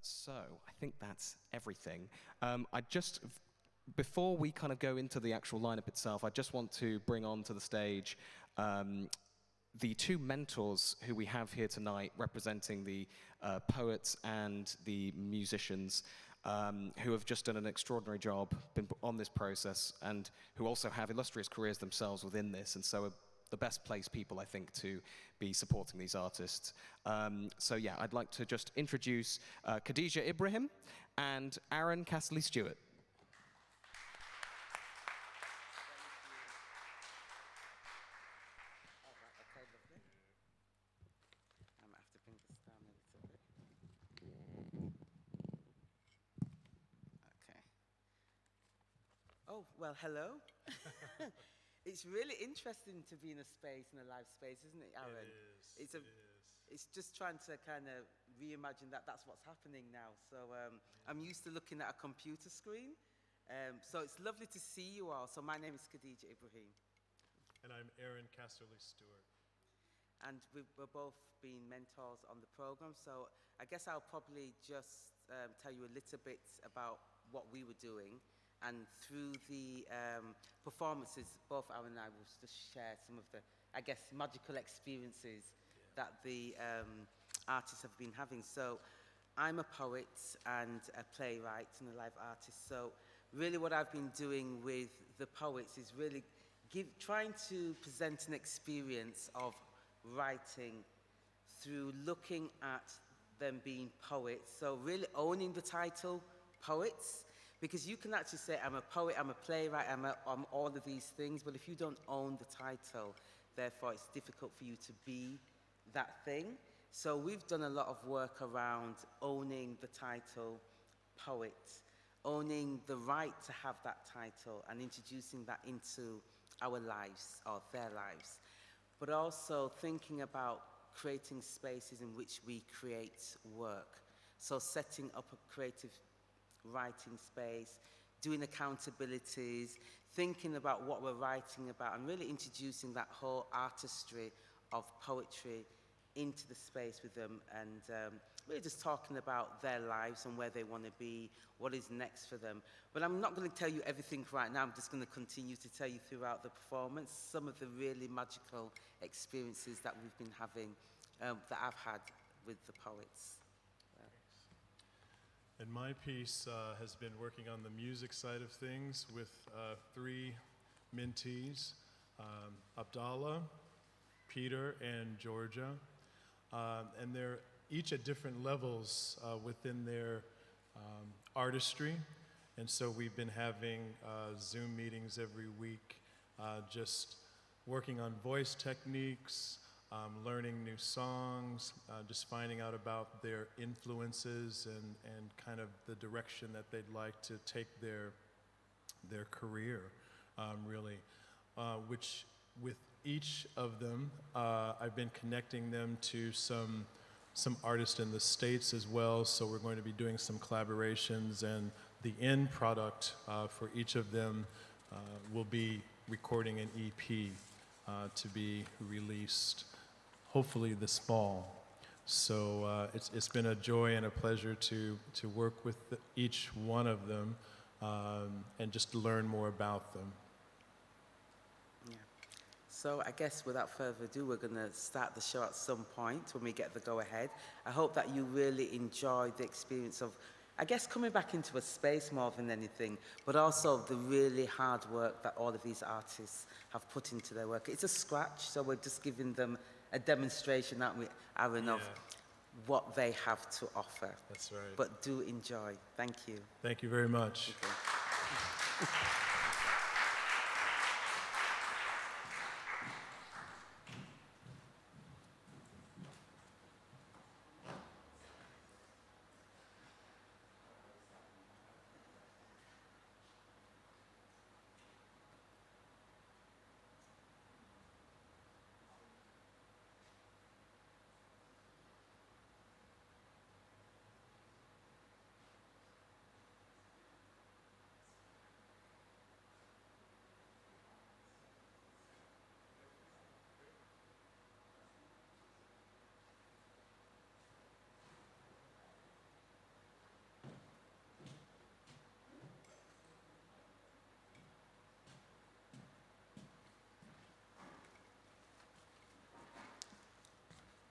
So I think that's everything. Before we kind of go into the actual lineup itself, I just want to bring onto the stage the two mentors who we have here tonight representing the poets and the musicians who have just done an extraordinary job, been on this process, and who also have illustrious careers themselves within this, and so are the best placed people, I think, to be supporting these artists. So yeah, I'd like to just introduce Khadija Ibrahim and Aaron Castley-Stewart. I might have to bring this down a little bit. Okay. Oh, well, hello. It's really interesting to be in a space, in a live space, isn't it, Aaron? It is. It's just trying to kind of reimagine that that's what's happening now. So I'm used to looking at a computer screen. So it's lovely to see you all. So my name is Khadija Ibrahim. And I'm Aaron Castley-Stewart. And we're both been mentors on the program. So I guess I'll probably just tell you a little bit about what we were doing. And through the performances, both Aaron and I will just share some of the, I guess, magical experiences that the artists have been having. So I'm a poet and a playwright and a live artist. So really what I've been doing with the poets is really trying to present an experience of writing through looking at them being poets. So really owning the title poets, because you can actually say, I'm a poet, I'm a playwright, I'm all of these things, but if you don't own the title, therefore it's difficult for you to be that thing. So we've done a lot of work around owning the title poet, owning the right to have that title and introducing that into our lives or their lives, but also thinking about creating spaces in which we create work. So setting up a creative writing space, doing accountabilities, thinking about what we're writing about, and really introducing that whole artistry of poetry into the space with them, and really just talking about their lives and where they want to be, what is next for them. But I'm not going to tell you everything right now. I'm just going to continue to tell you throughout the performance some of the really magical experiences that we've been having, that I've had with the poets. And my piece has been working on the music side of things with three mentees, Abdallah, Peter, and Georgia. And they're each at different levels within their artistry. And so we've been having Zoom meetings every week, just working on voice techniques, learning new songs, just finding out about their influences and kind of the direction that they'd like to take their career, really, which with each of them, I've been connecting them to some artists in the States as well, so we're going to be doing some collaborations, and the end product for each of them will be recording an EP to be released hopefully this fall. So it's been a joy and a pleasure to work with each one of them and just to learn more about them. Yeah. So I guess without further ado, we're going to start the show at some point when we get the go-ahead. I hope that you really enjoy the experience of, I guess, coming back into a space more than anything, but also the really hard work that all of these artists have put into their work. It's a scratch, so we're just giving them a demonstration, aren't we, Aaron, of what they have to offer. That's right. But do enjoy. Thank you. Thank you very much. Okay.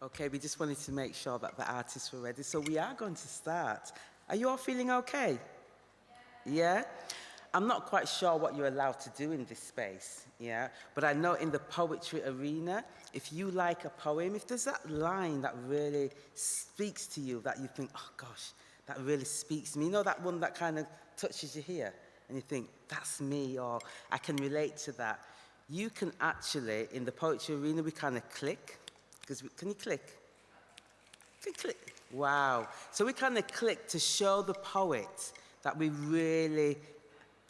Okay, we just wanted to make sure that the artists were ready. So we are going to start. Are you all feeling okay? Yeah? I'm not quite sure what you're allowed to do in this space, yeah? But I know in the poetry arena, if you like a poem, if there's that line that really speaks to you, that you think, oh gosh, that really speaks to me. You know that one that kind of touches you here? And you think, that's me, or I can relate to that. You can actually, in the poetry arena, we kind of click. Can you click? Can you click? Wow. So we kind of click to show the poet that we really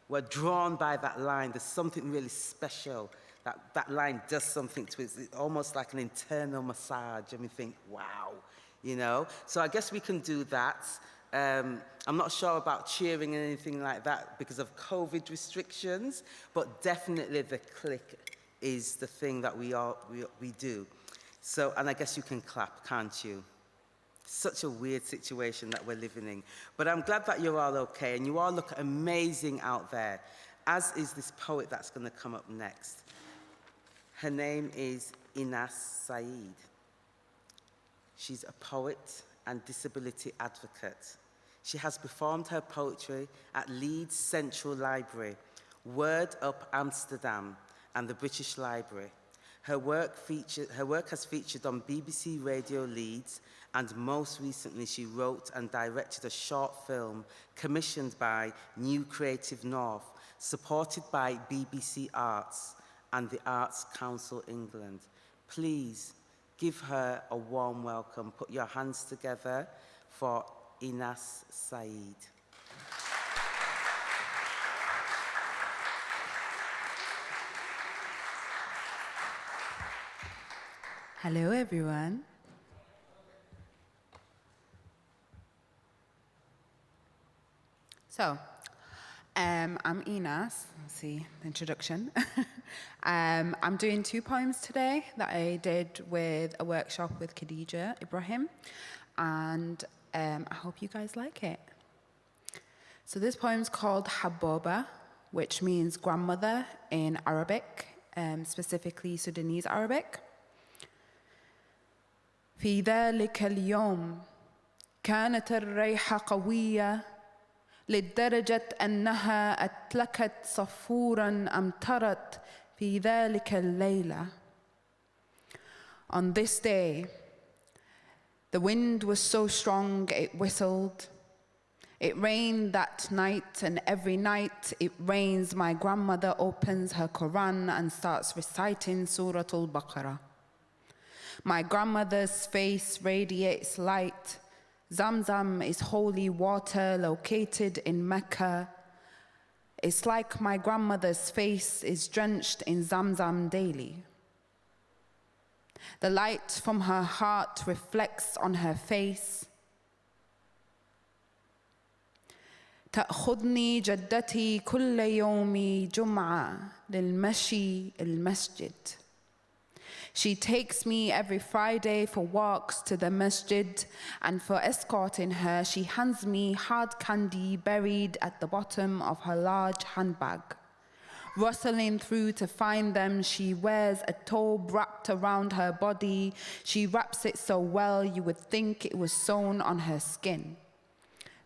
were drawn by that line. There's something really special. That line does something to us. It's almost like an internal massage. And we think, wow, you know? So I guess we can do that. I'm not sure about cheering and anything like that because of COVID restrictions, but definitely the click is the thing that we do. So, and I guess you can clap, can't you? Such a weird situation that we're living in. But I'm glad that you're all okay, and you all look amazing out there, as is this poet that's going to come up next. Her name is Inas Saeed. She's a poet and disability advocate. She has performed her poetry at Leeds Central Library, Word Up Amsterdam, and the British Library. Her work has featured on BBC Radio Leeds, and most recently she wrote and directed a short film commissioned by New Creative North, supported by BBC Arts and the Arts Council England. Please give her a warm welcome. Put your hands together for Inas Saeed. Hello, everyone. So, I'm Inas. Let's see the introduction. I'm doing 2 poems today that I did with a workshop with Khadija Ibrahim, and I hope you guys like it. So this poem's called Haboba, which means grandmother in Arabic, specifically Sudanese Arabic. في ذلك اليوم كانت الريحة قوية لدرجة أنها أتلكت صفورا أمطرت في ذلك الليلة. On this day, the wind was so strong it whistled. It rained that night, and every night it rains, my grandmother opens her Quran and starts reciting Surah Al-Baqarah. My grandmother's face radiates light. Zamzam is holy water located in Mecca. It's like my grandmother's face is drenched in Zamzam daily. The light from her heart reflects on her face. تأخذني جدتي كل يوم جمعة للمشي المسجد. She takes me every Friday for walks to the masjid, and for escorting her, she hands me hard candy buried at the bottom of her large handbag. Rustling through to find them, she wears a tobe wrapped around her body. She wraps it so well you would think it was sewn on her skin.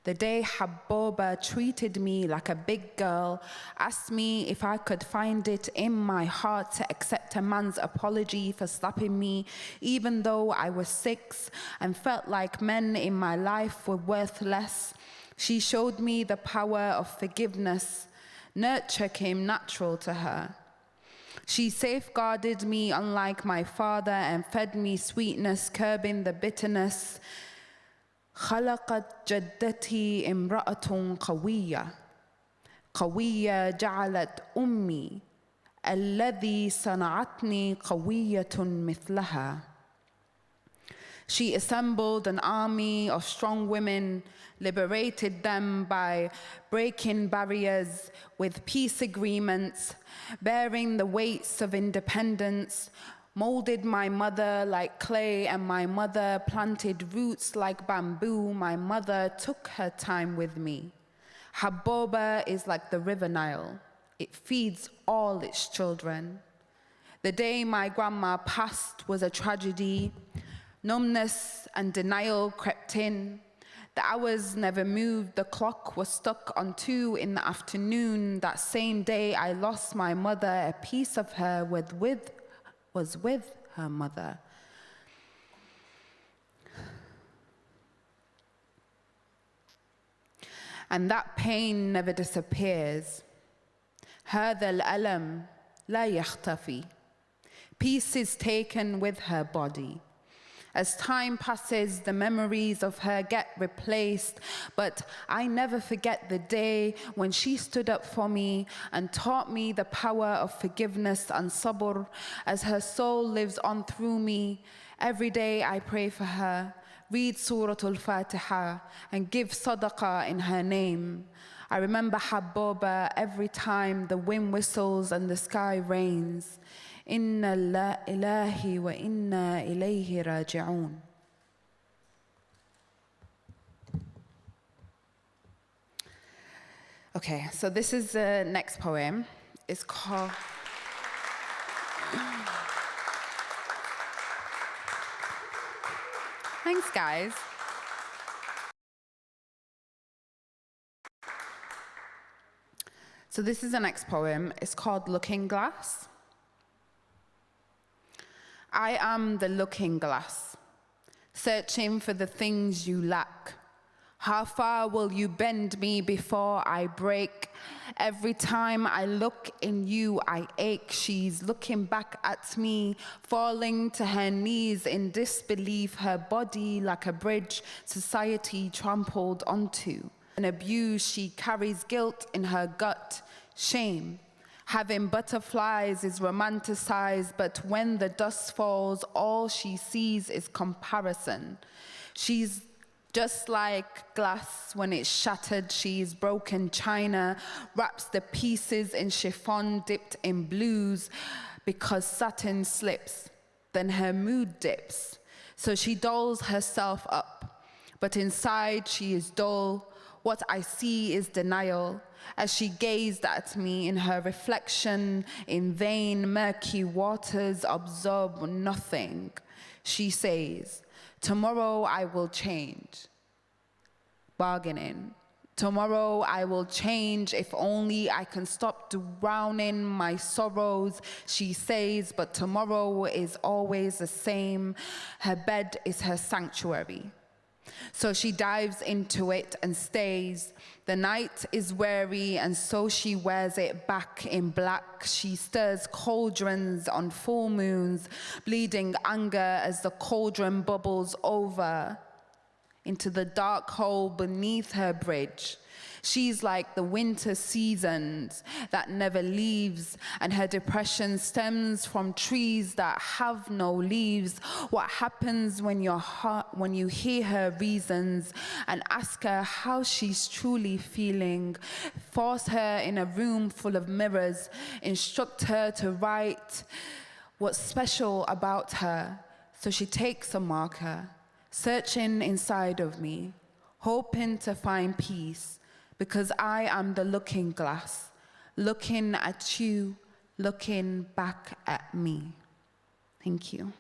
The day Haboba treated me like a big girl, asked me if I could find it in my heart to accept a man's apology for slapping me, even though I was 6 and felt like men in my life were worth less. She showed me the power of forgiveness. Nurture came natural to her. She safeguarded me unlike my father and fed me sweetness, curbing the bitterness. خلقت جدتي امرأة قوية جعلت أمي الذي صنعتني قوية مثلها. She assembled an army of strong women, liberated them by breaking barriers with peace agreements, bearing the weights of independence, molded my mother like clay, and my mother planted roots like bamboo. My mother took her time with me. Haboba is like the river Nile. It feeds all its children. The day my grandma passed was a tragedy. Numbness and denial crept in. The hours never moved, the clock was stuck on 2 in the afternoon. That same day I lost my mother, a piece of her was with her mother. And that pain never disappears. هذا الألم لا يختفي. Peace is taken with her body. As time passes, the memories of her get replaced, but I never forget the day when she stood up for me and taught me the power of forgiveness and sabr. As her soul lives on through me, every day I pray for her, read Surah Al-Fatiha, and give sadaqah in her name. I remember Habboba every time the wind whistles and the sky rains. Inna ilahi wa inna ilayhi raji'un. Okay, so this is the next poem. It's called... Thanks, guys. So this is the next poem. It's called Looking Glass. I am the looking glass, searching for the things you lack. How far will you bend me before I break? Every time I look in you, I ache. She's looking back at me, falling to her knees in disbelief, her body like a bridge society trampled onto. An abuse, she carries guilt in her gut, shame. Having butterflies is romanticized, but when the dust falls, all she sees is comparison. She's just like glass when it's shattered, she's broken china, wraps the pieces in chiffon dipped in blues because satin slips, then her mood dips. So she dolls herself up, but inside she is dull. What I see is denial. As she gazed at me in her reflection, in vain, murky waters absorb nothing. She says, tomorrow I will change. Bargaining. Tomorrow I will change if only I can stop drowning my sorrows, she says, but tomorrow is always the same. Her bed is her sanctuary. So she dives into it and stays. The night is weary, and so she wears it back in black. She stirs cauldrons on full moons, bleeding anger as the cauldron bubbles over into the dark hole beneath her bridge. She's like the winter seasons that never leaves, and her depression stems from trees that have no leaves. What happens when you hear her reasons and ask her how she's truly feeling? Force her in a room full of mirrors, instruct her to write what's special about her. So she takes a marker, searching inside of me, hoping to find peace, because I am the looking glass, looking at you, looking back at me. Thank you.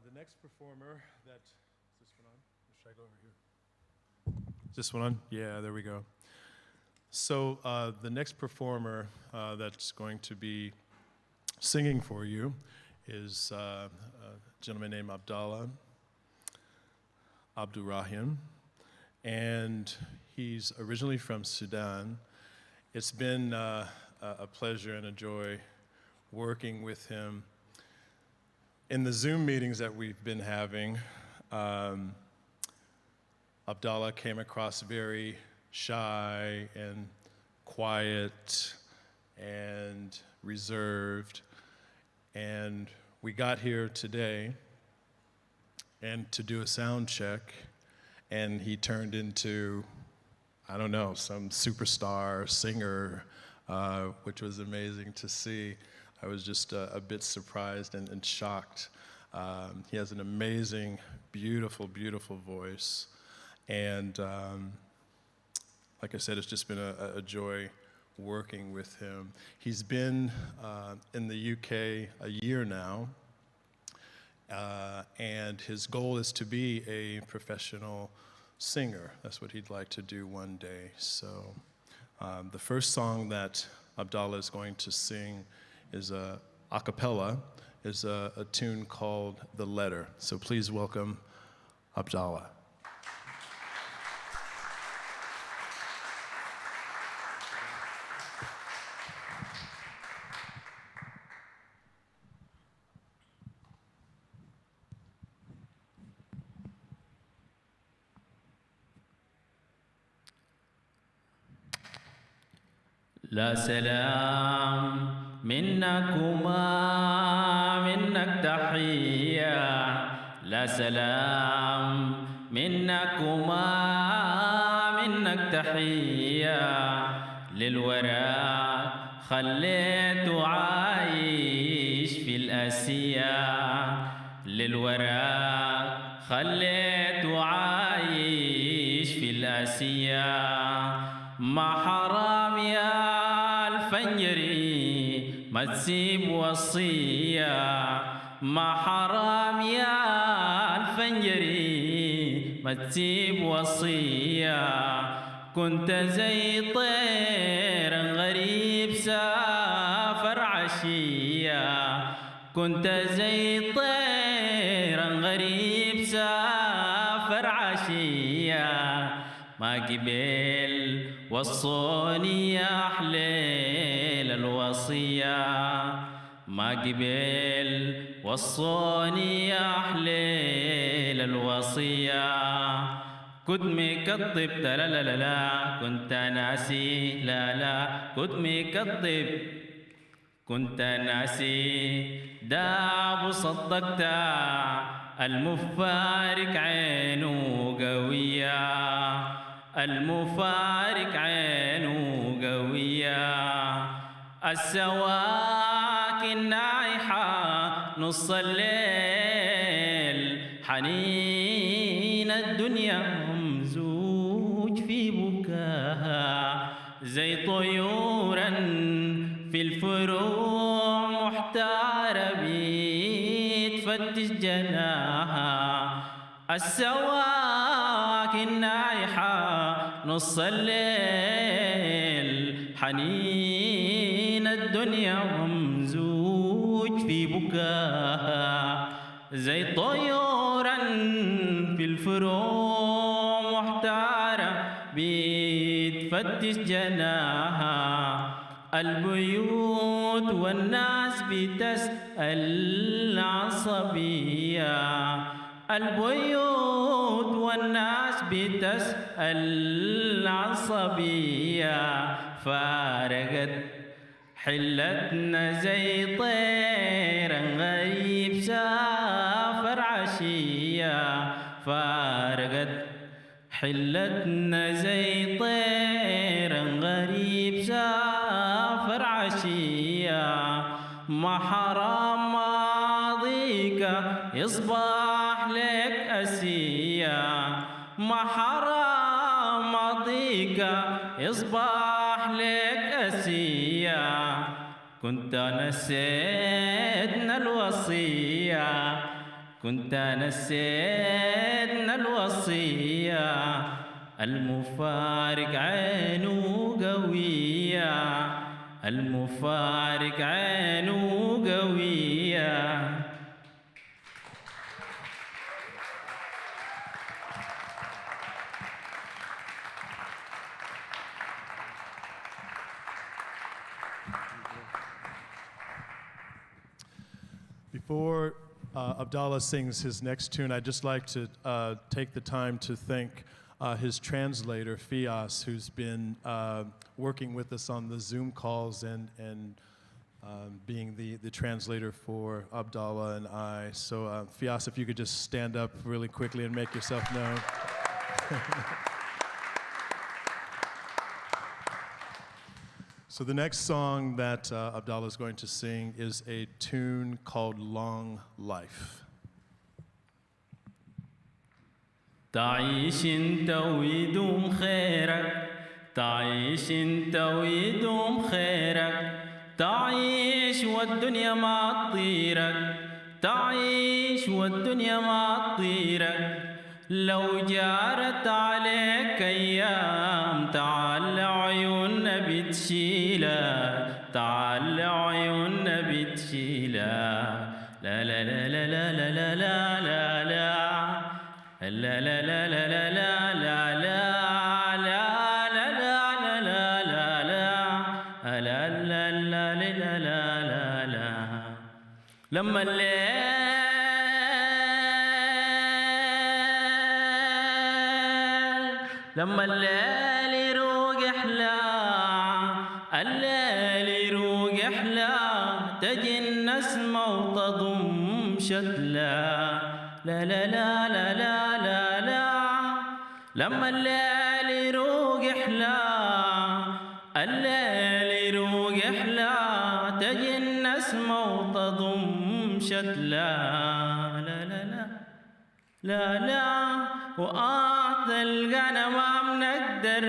The next performer that, is this one on? Or should I go over here? Is this one on? Yeah, there we go. So the next performer that's going to be singing for you is a gentleman named Abdurrahim, and he's originally from Sudan. It's been a pleasure and a joy working with him. In the Zoom meetings that we've been having, Abdallah came across very shy and quiet and reserved. And we got here today and to do a sound check, and he turned into, I don't know, some superstar singer, which was amazing to see. I was just a bit surprised and shocked. He has an amazing, beautiful, beautiful voice. And like I said, it's just been a joy working with him. He's been in the UK a year now, and his goal is to be a professional singer. That's what he'd like to do one day. So the first song that Abdallah is going to sing is a cappella, is a tune called The Letter. So please welcome Abdallah. لا سلام منك وما منك تحية لا سلام منك وما منك تحية للوراء خليته عايش في الآسية للوراء خليته عايش في الآسية ما حرام يا الفنجري ما تسيب وصية ما حرام يا الفنجري ما تسيب وصية كنت زي طير غريب سافر عشية كنت زي طير غريب سافر عشية ما قبل وصوني يا حليل الوصية ما قبل وصوني يا حليل الوصية كنت مكذب لا لا لا لا كنت ناسي لا لا كنت مكذب كنت ناسي داب وصدقت المفارق عينه قوية المفارق عينه قوية السواكن نايحة نص الليل حنين الدنيا ممزوج في بكاها زي طيورا في الفروع محتارة بتفتش جناها السواكن نايحة نص الليل حنين الدنيا ممزوج في بكاها زي طيورا في الفروع محتارة بتفتش جناها البيوت والناس بتسأل عن صبية البيوت والناس بتسأل عن صبية فارقت حلتنا زي طير غريب سافر عشية فارقت حلتنا زي طير غريب سافر عشية ما حرام ماضيك يصبح لك أسية ما حرام ماضيك يصبح لك أسية كنت نسيتنا الوصية كنت نسيتنا الوصية المفارق عينه قوية المفارق عينه قوية Before Abdallah sings his next tune, I'd just like to take the time to thank his translator, Fias, who's been working with us on the Zoom calls and being the translator for Abdallah and I. So Fias, if you could just stand up really quickly and make yourself known. So the next song that Abdallah is going to sing is a tune called Long Life. تعيش انت ويدوم خيرك تعيش انت ويدوم خيرك تعيش والدنيا ما تطيرك تعيش والدنيا ما تطيرك لو جارت عليك ايام تعال عيوننا بتشيلك تعال عيوننا بتشيلك لا لا لا لا لا لا لا لا لا لا لا لا لا لا لا لما الليل يروق احلى الليل يروق احلى تجي النسمة وتضم شتلا لا لا لا لا لا لا لا لما الليل يروق احلى الليل يروق احلى تجي النسمة وتضم شتلا لا لا لا لا لا وأعطى الغنم بنقدر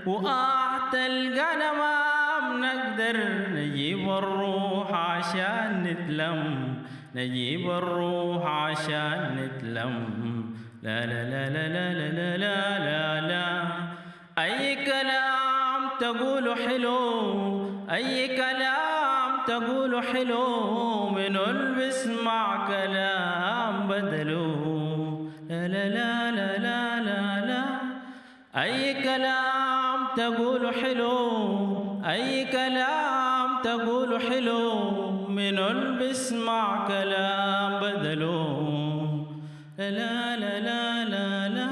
وأعطى الغنم بنقدر نجيب الروح عشان نتلم نجيب الروح عشان نتلم لا لا لا لا لا لا لا لا لا أي كلام تقوله حلو أي كلام تقوله حلو من اللي بيسمع كلام بدله لا لا لا لا لا لا لا أي كلام تقوله حلو أي كلام تقوله حلو من اللي بيسمع كلام بدله لا لا لا لا لا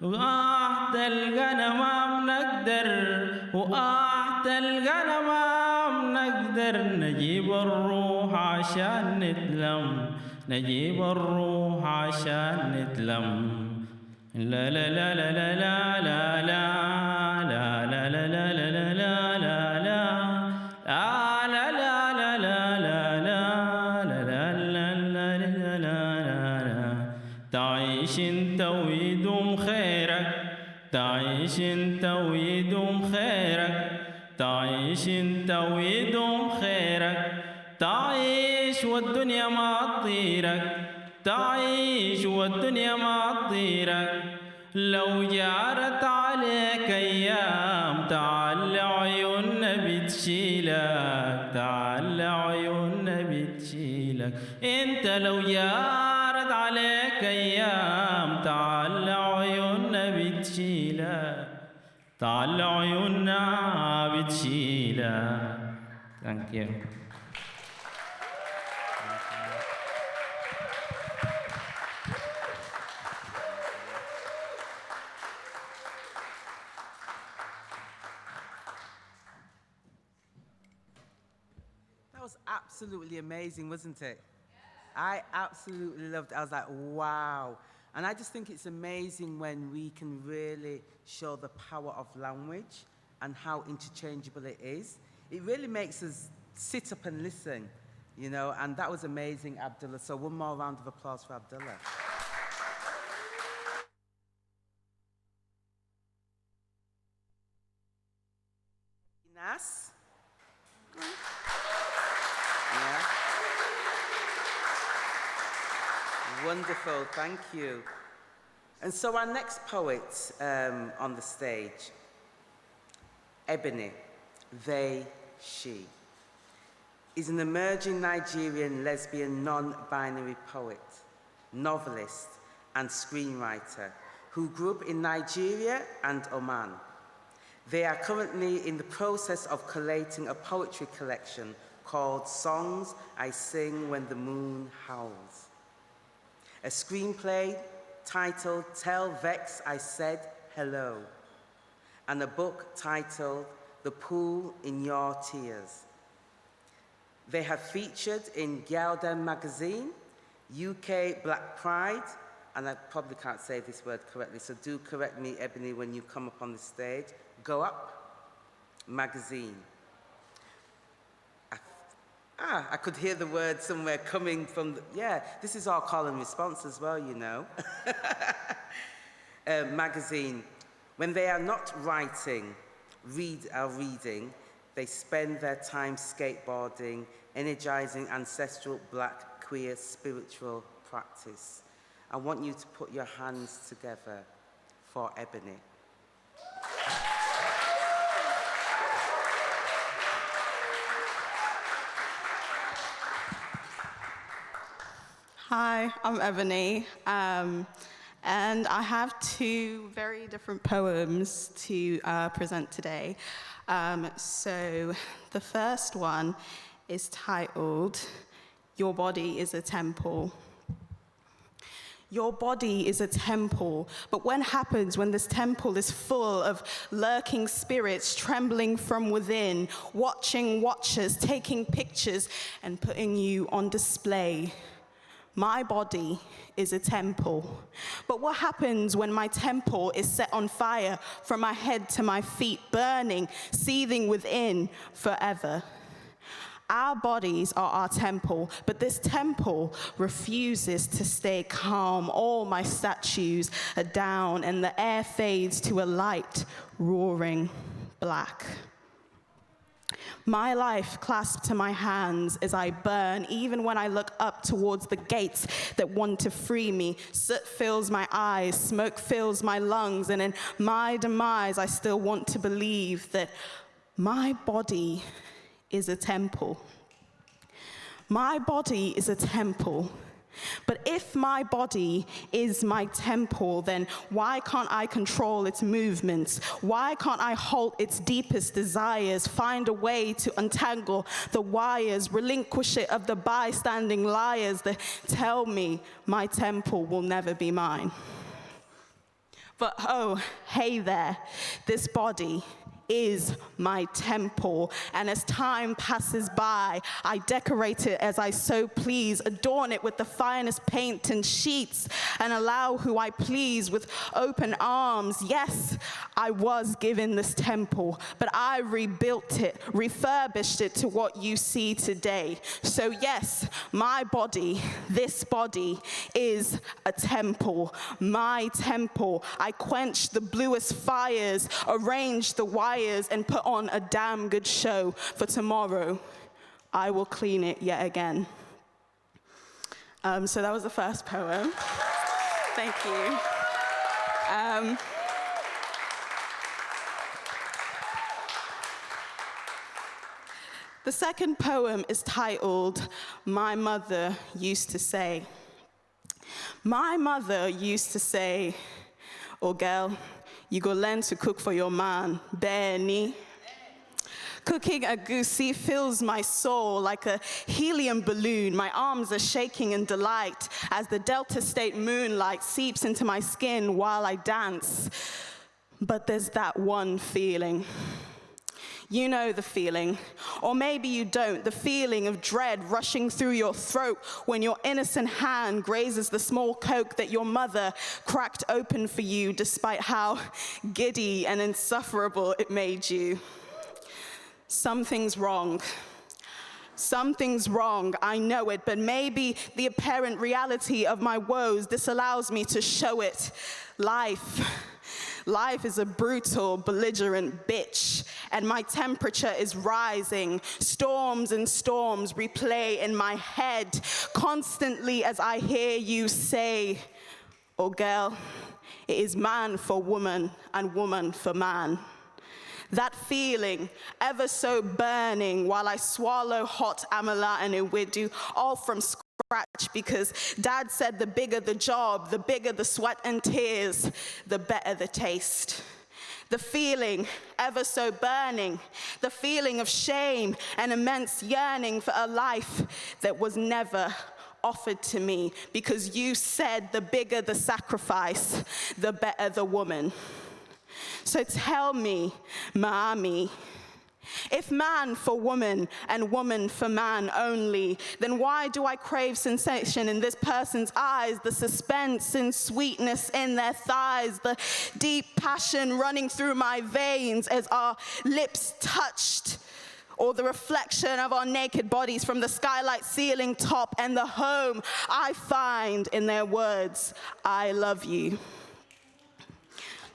وأعطى الغنم بنقدر وأعطى الغنم بنقدر نجيب الروح عشان نتلم نجيب الروح عشان نتلم لا لا لا لا لا لا لا لا لا لا لا لا لا لا تعيش انت ويدوم خيرك تعيش انت ويدوم خيرك تعيش انت ويدوم خيرك تعيش والدنيا ما تطيرك تعيش والدنيا ما تطيرك لو جارت عليك ايام تعال عيوننا بتشيلك تعال عيوننا بتشيلك انت لو جارت عليك ايام تعال عيوننا بتشيلك تعال عيوننا بتشيلك. Thank you. That was absolutely amazing, wasn't it? I absolutely loved it. I was like, wow. And I just think it's amazing when we can really show the power of language and how interchangeable it is. It really makes us sit up and listen, you know, and that was amazing, Abdullah. So one more round of applause for Abdullah. Nas? Yeah. Wonderful, thank you. And so our next poet on the stage, Ebony, they, she, is an emerging Nigerian lesbian non-binary poet, novelist, and screenwriter who grew up in Nigeria and Oman. They are currently in the process of collating a poetry collection called Songs I Sing When the Moon Howls, a screenplay titled Tell Vex I Said Hello, and a book titled The Pool in Your Tears. They have featured in Gyaldem magazine, UK Black Pride, and I probably can't say this word correctly, so do correct me, Ebony, when you come up on the stage. Go Up magazine, I could hear the word somewhere coming from, this is our call and response as well, you know. Magazine. When they are not writing, reading, they spend their time skateboarding, energizing ancestral black queer spiritual practice. I want you to put your hands together for Ebony. Hi, I'm Ebony, and I have two very different poems to present today. So the first one is titled, Your Body is a Temple. Your body is a temple, but what happens when this temple is full of lurking spirits trembling from within, watching watchers, taking pictures, and putting you on display? My body is a temple. But what happens when my temple is set on fire from my head to my feet, burning, seething within forever? Our bodies are our temple, but this temple refuses to stay calm. All my statues are down, and the air fades to a light, roaring black. My life clasped to my hands as I burn, even when I look up towards the gates that want to free me. Soot fills my eyes, smoke fills my lungs, and in my demise, I still want to believe that my body is a temple. My body is a temple. But if my body is my temple, then why can't I control its movements? Why can't I halt its deepest desires, find a way to untangle the wires, relinquish it of the bystanding liars that tell me my temple will never be mine? But oh, hey there, this body is my temple, and as time passes by, I decorate it as I so please, adorn it with the finest paint and sheets, and allow who I please with open arms. Yes, I was given this temple, but I rebuilt it, refurbished it to what you see today. So yes, my body, this body, is a temple, my temple. I quench the bluest fires, arrange the wires, and put on a damn good show. For tomorrow, I will clean it yet again. So that was the first poem. Thank you. The second poem is titled, My Mother Used to Say. My mother used to say, oh girl, you go learn to cook for your man, Benny. Cooking a goosey fills my soul like a helium balloon. My arms are shaking in delight as the Delta State moonlight seeps into my skin while I dance. But there's that one feeling. You know the feeling, or maybe you don't, the feeling of dread rushing through your throat when your innocent hand grazes the small Coke that your mother cracked open for you, despite how giddy and insufferable it made you. Something's wrong. Something's wrong, I know it, but maybe the apparent reality of my woes disallows me to show it. Life is a brutal, belligerent bitch, and my temperature is rising. Storms and storms replay in my head constantly as I hear you say, oh girl, it is man for woman and woman for man. That feeling, ever so burning while I swallow hot amala and ewedu, all from scratch, because Dad said the bigger the job, the bigger the sweat and tears, the better the taste. The feeling, ever so burning, the feeling of shame and immense yearning for a life that was never offered to me, because you said the bigger the sacrifice, the better the woman. So tell me, Ma'ami, if man for woman and woman for man only, then why do I crave sensation in this person's eyes, the suspense and sweetness in their thighs, the deep passion running through my veins as our lips touched? or the reflection of our naked bodies from the skylight ceiling top, and the home I find in their words, I love you.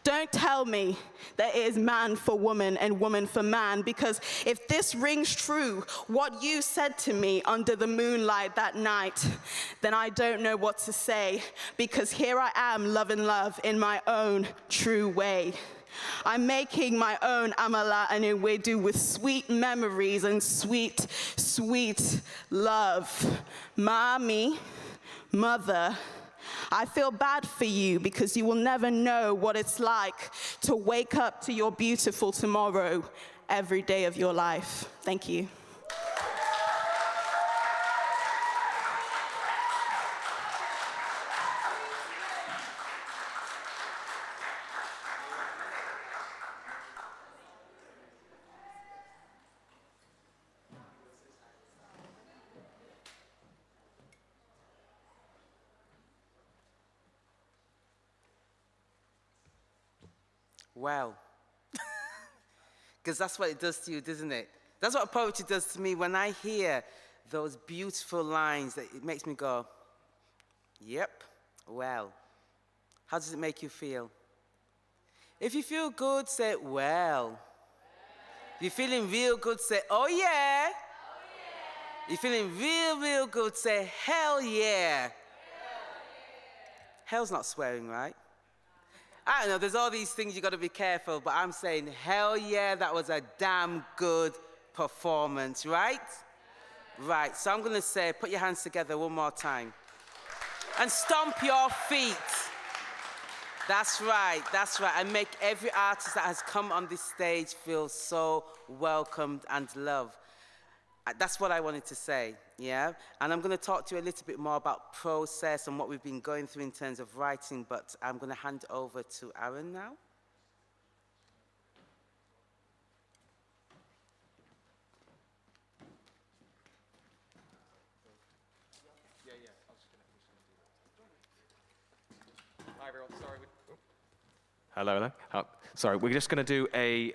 Don't tell me that it is man for woman and woman for man, because if this rings true, what you said to me under the moonlight that night, then I don't know what to say, because here I am loving love in my own true way. I'm making my own amala and ewedu with sweet memories and sweet, sweet love. Mommy, mother, I feel bad for you because you will never know what it's like to wake up to your beautiful tomorrow every day of your life. Thank you. Well, because that's what it does to you, doesn't it? That's what poetry does to me. When I hear those beautiful lines, that it makes me go, yep, well. How does it make you feel? If you feel good, say, well. If you're feeling real good, say, oh yeah. You're feeling real, real good, say, hell yeah. Hell's not swearing, right? I don't know, there's all these things you got to be careful, but I'm saying, hell yeah, that was a damn good performance, right? Right, so I'm going to say, put your hands together one more time. And stomp your feet. That's right, and make every artist that has come on this stage feel so welcomed and loved. That's what I wanted to say, yeah? And I'm going to talk to you a little bit more about process and what we've been going through in terms of writing, but I'm going to hand over to Aaron now. Hi, everyone. Sorry. Hello. Sorry, we're just going to do a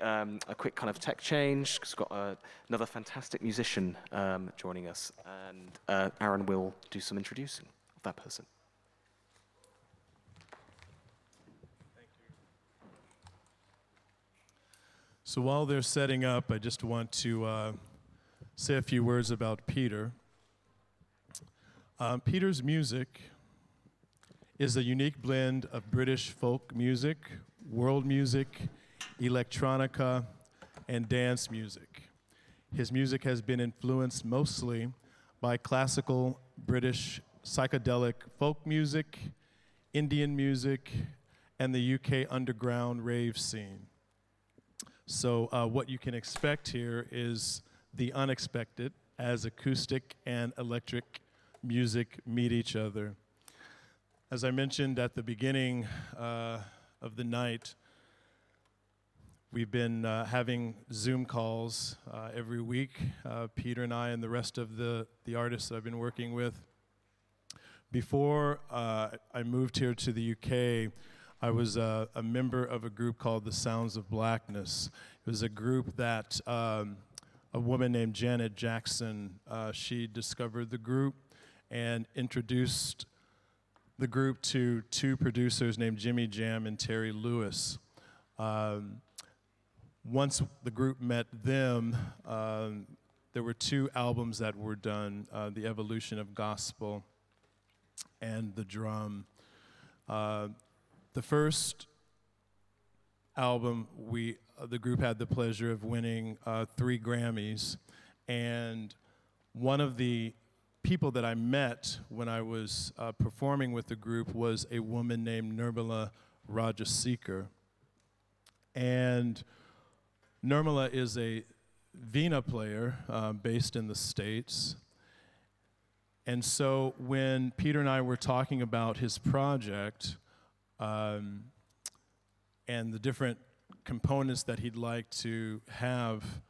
quick kind of tech change, because we've got another fantastic musician joining us, and Aaron will do some introducing of that person. Thank you. So while they're setting up, I just want to say a few words about Peter. Peter's music is a unique blend of British folk music, world music, electronica, and dance music. His music has been influenced mostly by classical British psychedelic folk music, Indian music, and the UK underground rave scene. So what you can expect here is the unexpected as acoustic and electric music meet each other. As I mentioned at the beginning of the night, we've been having Zoom calls every week, Peter and I and the rest of the artists that I've been working with. Before I moved here to the UK, I was a member of a group called the Sounds of Blackness. It was a group that a woman named Janet Jackson, she discovered the group and introduced the group to two producers named Jimmy Jam and Terry Lewis. Once the group met them, there were two albums that were done, The Evolution of Gospel and The Drum. The first album, the group had the pleasure of winning 3 Grammys, and one of the people that I met when I was performing with the group was a woman named Nirmala Rajasekhar. And Nirmala is a Veena player based in the States. And so when Peter and I were talking about his project and the different components that he'd like to have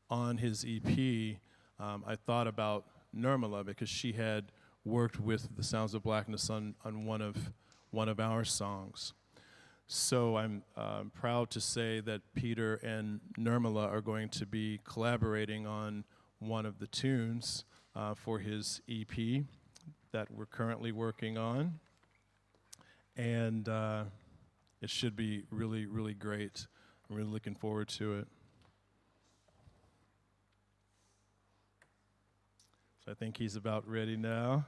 on his EP, I thought about Nirmala because she had worked with the Sounds of Blackness on one of our songs. So I'm proud to say that Peter and Nirmala are going to be collaborating on one of the tunes for his EP that we're currently working on. And it should be really, really great. I'm really looking forward to it. So I think he's about ready now.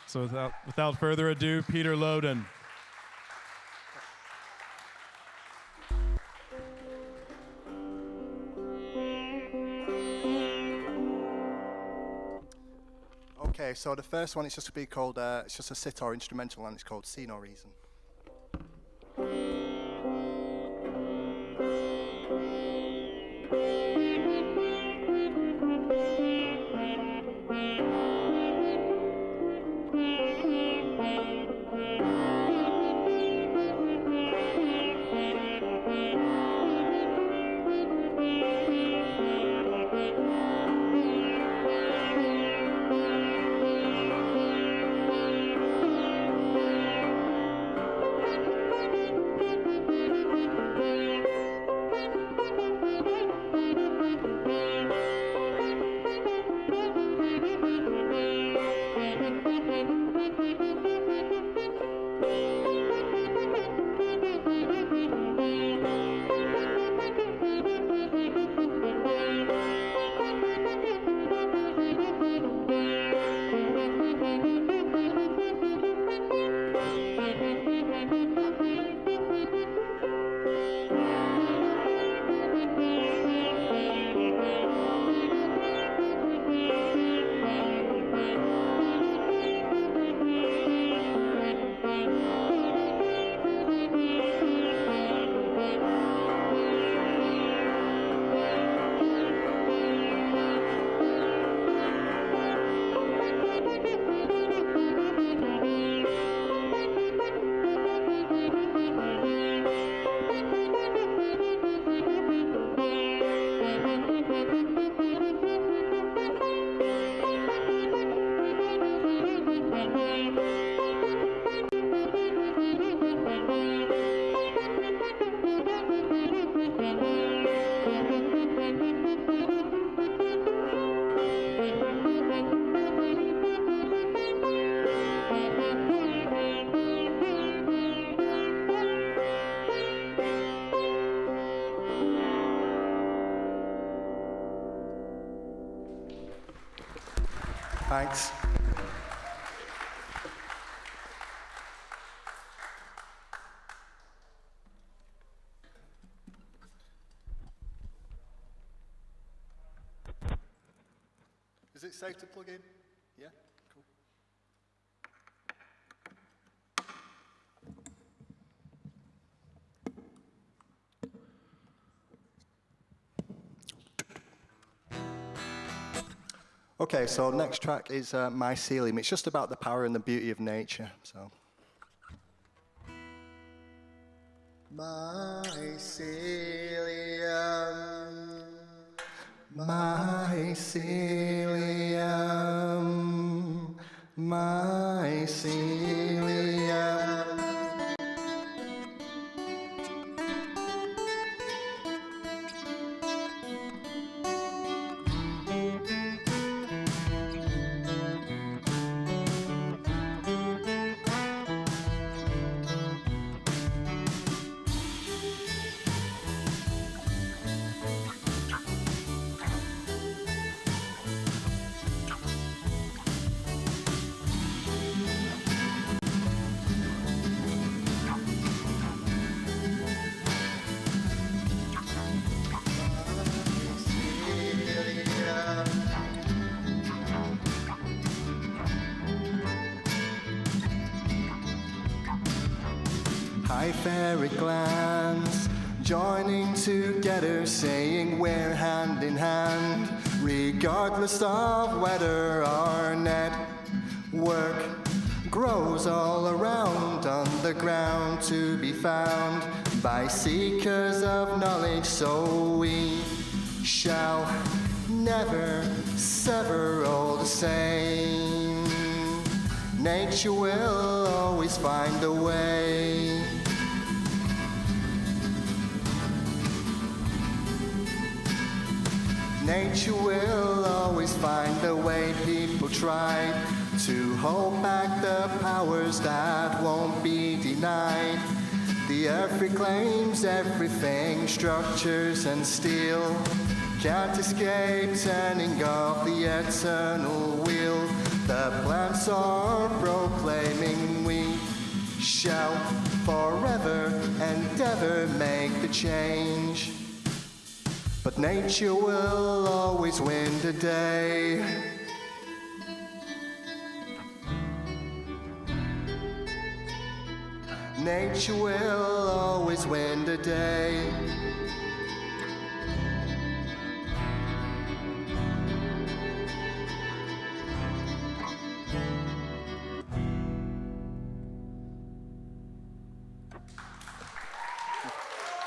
So without further ado, Peter Loden. Okay, so the first one is just to be called, it's just a sitar instrumental, and it's called See No Reason. Thanks. Is it safe to plug in? Yeah? Cool. Okay, so next track is Mycelium. It's just about the power and the beauty of nature. So. Mycelium, mycelium, mycelium. Hypheric glands joining together, saying we're hand in hand, regardless of whether our network grows all around underground, to be found by seekers of knowledge. So we shall never sever all the same. Nature will always find a way. Nature will always find a way. People tried to hold back the powers that won't be denied. The earth reclaims everything, structures and steel. Can't escape turning of the eternal wheel. The plants are proclaiming we shall forever and ever make the change. But nature will always win the day. Nature will always win the day.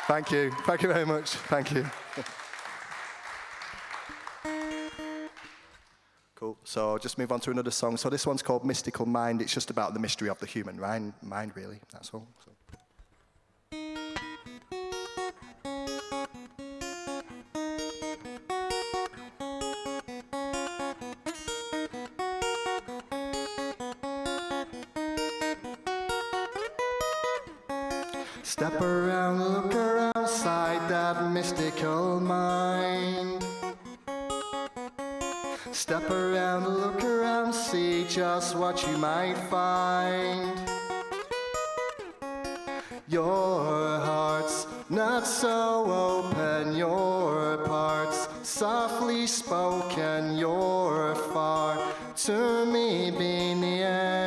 Thank you. Thank you very much. Thank you. Cool. So I'll just move on to another song. So this one's called Mystical Mind. It's just about the mystery of the human mind really. That's all. So. Step around, look around, inside that mystical mind. Step around, look around, see just what you might find. Your heart's not so open, your parts softly spoken, you're far to me being the air.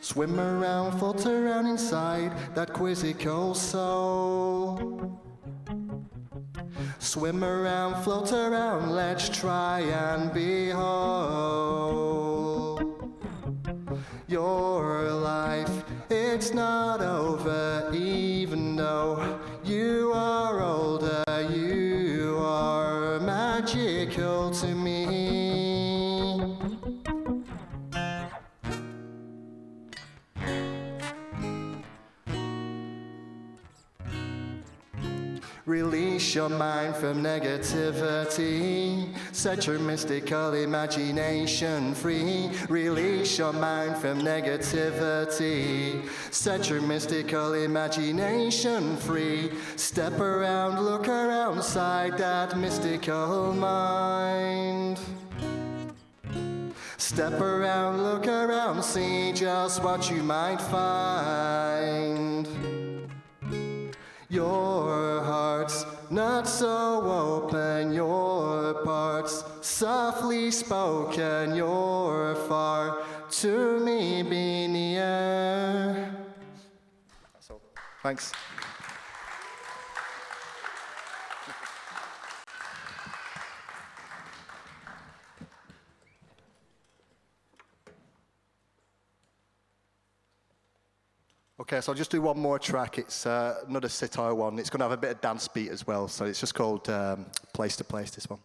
Swim around, float around inside that quizzical soul. Swim around, float around, let's try and be whole. Your life, it's not over, even though you are older, you are magical to me. Release your mind from negativity. Set your mystical imagination free. Release your mind from negativity. Set your mystical imagination free. Step around, look around, inside that mystical mind. Step around, look around, see just what you might find. Your heart's not so open, your parts softly spoken, you're far to me being the air. That's all. Thanks. Okay, so I'll just do one more track. It's another sitar one. It's going to have a bit of dance beat as well, so it's just called Place to Place, this one.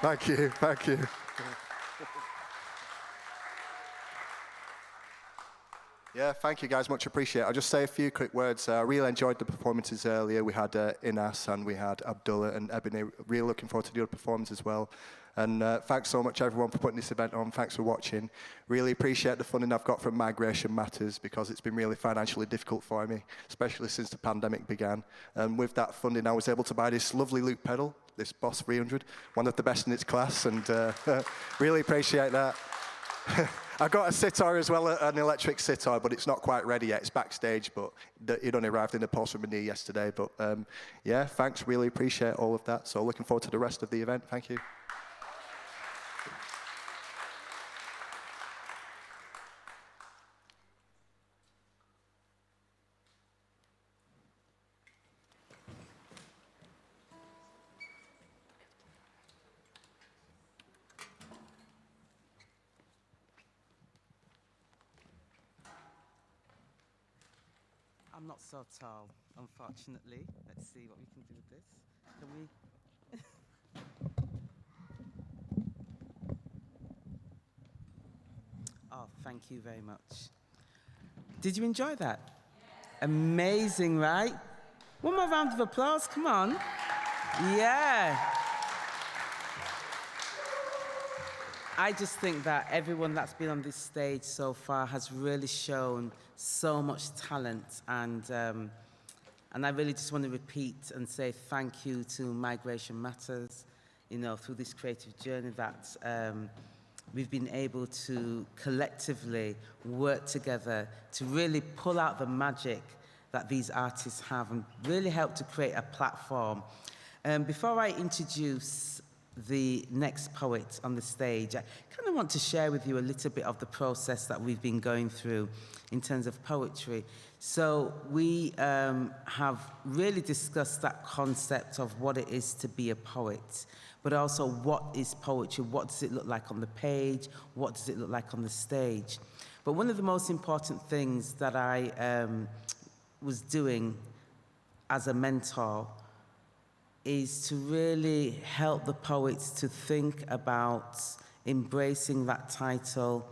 Thank you, thank you. Yeah, thank you guys, much appreciated. I'll just say a few quick words. I really enjoyed the performances earlier. We had Inas and we had Abdullah and Ebony. Really looking forward to the other performance as well. And thanks so much everyone for putting this event on. Thanks for watching. Really appreciate the funding I've got from Migration Matters because it's been really financially difficult for me, especially since the pandemic began. And with that funding, I was able to buy this lovely loop pedal, this Boss 300, one of the best in its class, and really appreciate that. I've got a sitar as well, an electric sitar, but it's not quite ready yet. It's backstage, but it only arrived in the post from me yesterday. But yeah, thanks, really appreciate all of that. So looking forward to the rest of the event. Thank you. I'm not so tall, unfortunately. Let's see what we can do with this. Can we? Oh, thank you very much. Did you enjoy that? Amazing, right? One more round of applause, come on. Yeah. I just think that everyone that's been on this stage so far has really shown so much talent, and I really just want to repeat and say thank you to Migration Matters, you know, through this creative journey that we've been able to collectively work together to really pull out the magic that these artists have and really help to create a platform. Before I introduce the next poet on the stage, I kind of want to share with you a little bit of the process that we've been going through in terms of poetry. So we have really discussed that concept of what it is to be a poet, but also what is poetry, what does it look like on the page, what does it look like on the stage. But one of the most important things that I was doing as a mentor is to really help the poets to think about embracing that title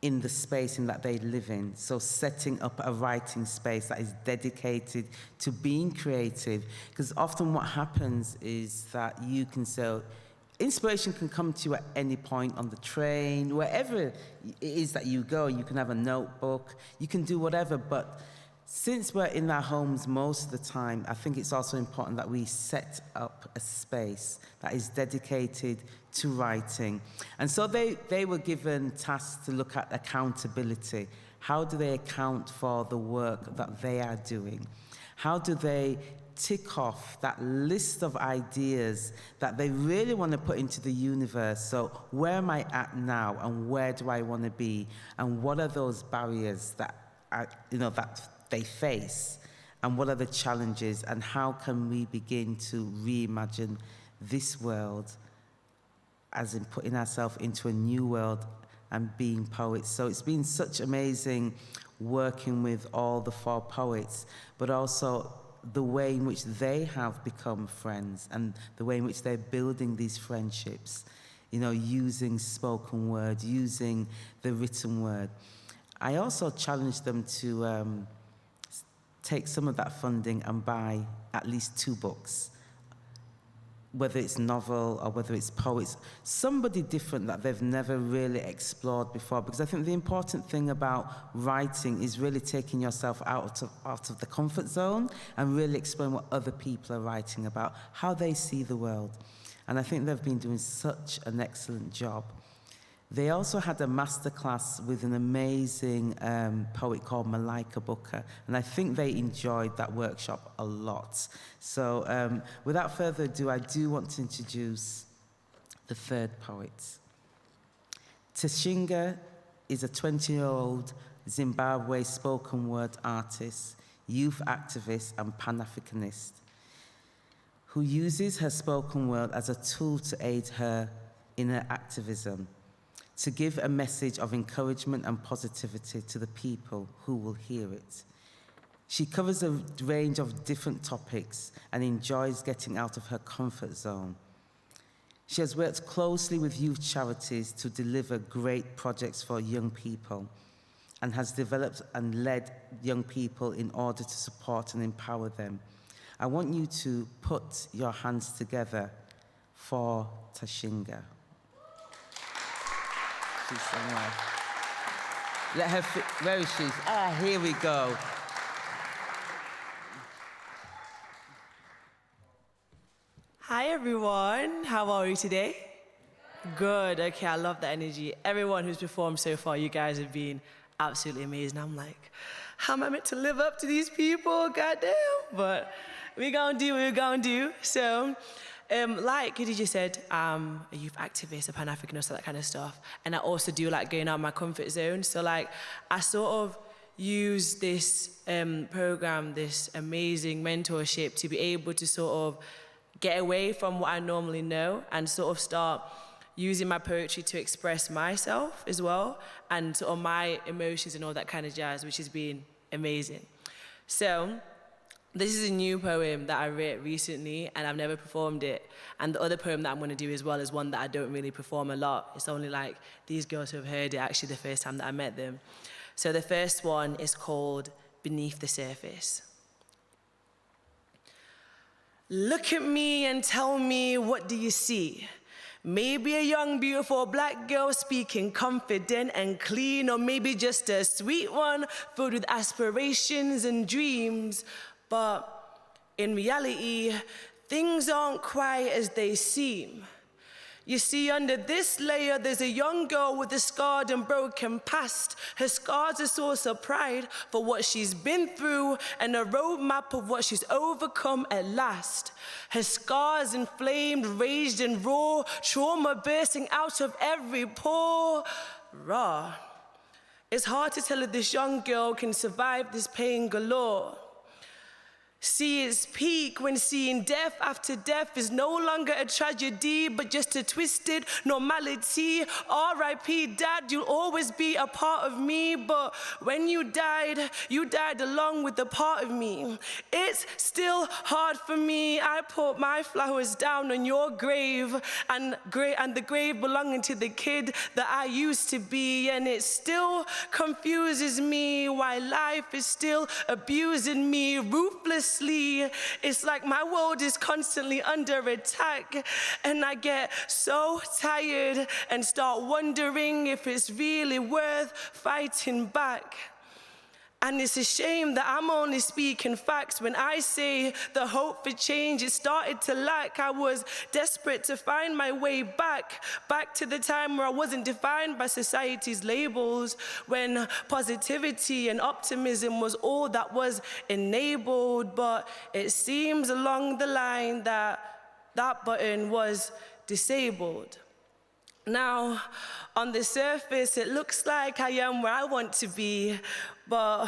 in the space in that they live in. So setting up a writing space that is dedicated to being creative. Because often what happens is that you can say, inspiration can come to you at any point on the train, wherever it is that you go. You can have a notebook, you can do whatever, but since we're in our homes most of the time, I think it's also important that we set up a space that is dedicated to writing. And so they were given tasks to look at accountability. How do they account for the work that they are doing? How do they tick off that list of ideas that they really want to put into the universe? So where am I at now, and where do I want to be? And what are those barriers that are, that they face, and what are the challenges, and how can we begin to reimagine this world as in putting ourselves into a new world and being poets. So it's been such amazing working with all the 4 poets, but also the way in which they have become friends and the way in which they're building these friendships, using spoken word, using the written word. I also challenged them to take some of that funding and buy at least 2 books, whether it's novel or whether it's poets, somebody different that they've never really explored before. Because I think the important thing about writing is really taking yourself out of the comfort zone and really exploring what other people are writing about, how they see the world. And I think they've been doing such an excellent job. They also had a masterclass with an amazing poet called Malika Booker, and I think they enjoyed that workshop a lot. So without further ado, I do want to introduce the 3rd poet. Tashinga is a 20-year-old Zimbabwe spoken word artist, youth activist, and Pan-Africanist who uses her spoken word as a tool to aid her in her activism, to give a message of encouragement and positivity to the people who will hear it. She covers a range of different topics and enjoys getting out of her comfort zone. She has worked closely with youth charities to deliver great projects for young people and has developed and led young people in order to support and empower them. I want you to put your hands together for Tashinga. She's somewhere. Let her, where is she? Ah, here we go. Hi everyone, how are you today? Good, okay, I love the energy. Everyone who's performed so far, you guys have been absolutely amazing. I'm like, how am I meant to live up to these people? Goddamn. But we're gonna do what we're gonna do. So, like Khadija said, I'm a youth activist, a Pan-Africanist, that kind of stuff. And I also do like going out of my comfort zone. So like, I sort of use this program, this amazing mentorship to be able to sort of get away from what I normally know and sort of start using my poetry to express myself as well and sort of my emotions and all that kind of jazz, which has been amazing. So this is a new poem that I wrote recently and I've never performed it. And the other poem that I'm gonna do as well is one that I don't really perform a lot. It's only like these girls who have heard it actually the first time that I met them. So the first one is called Beneath the Surface. Look at me and tell me, what do you see? Maybe a young, beautiful black girl speaking confident and clean, or maybe just a sweet one filled with aspirations and dreams. But in reality, things aren't quite as they seem. You see, under this layer, there's a young girl with a scarred and broken past. Her scars are a source of pride for what she's been through and a roadmap of what she's overcome at last. Her scars inflamed, raged and raw, trauma bursting out of every pore. Raw. It's hard to tell if this young girl can survive this pain galore. See its peak when seeing death after death is no longer a tragedy, but just a twisted normality. R.I.P. Dad, you'll always be a part of me, but when you died along with a part of me. It's still hard for me. I put my flowers down on your grave, and the grave belonging to the kid that I used to be, and it still confuses me why life is still abusing me ruthlessly. It's like my world is constantly under attack, and I get so tired and start wondering if it's really worth fighting back. And it's a shame that I'm only speaking facts when I say the hope for change, it started to lack. I was desperate to find my way back to the time where I wasn't defined by society's labels, when positivity and optimism was all that was enabled. But it seems along the line that that button was disabled. Now, on the surface, it looks like I am where I want to be, but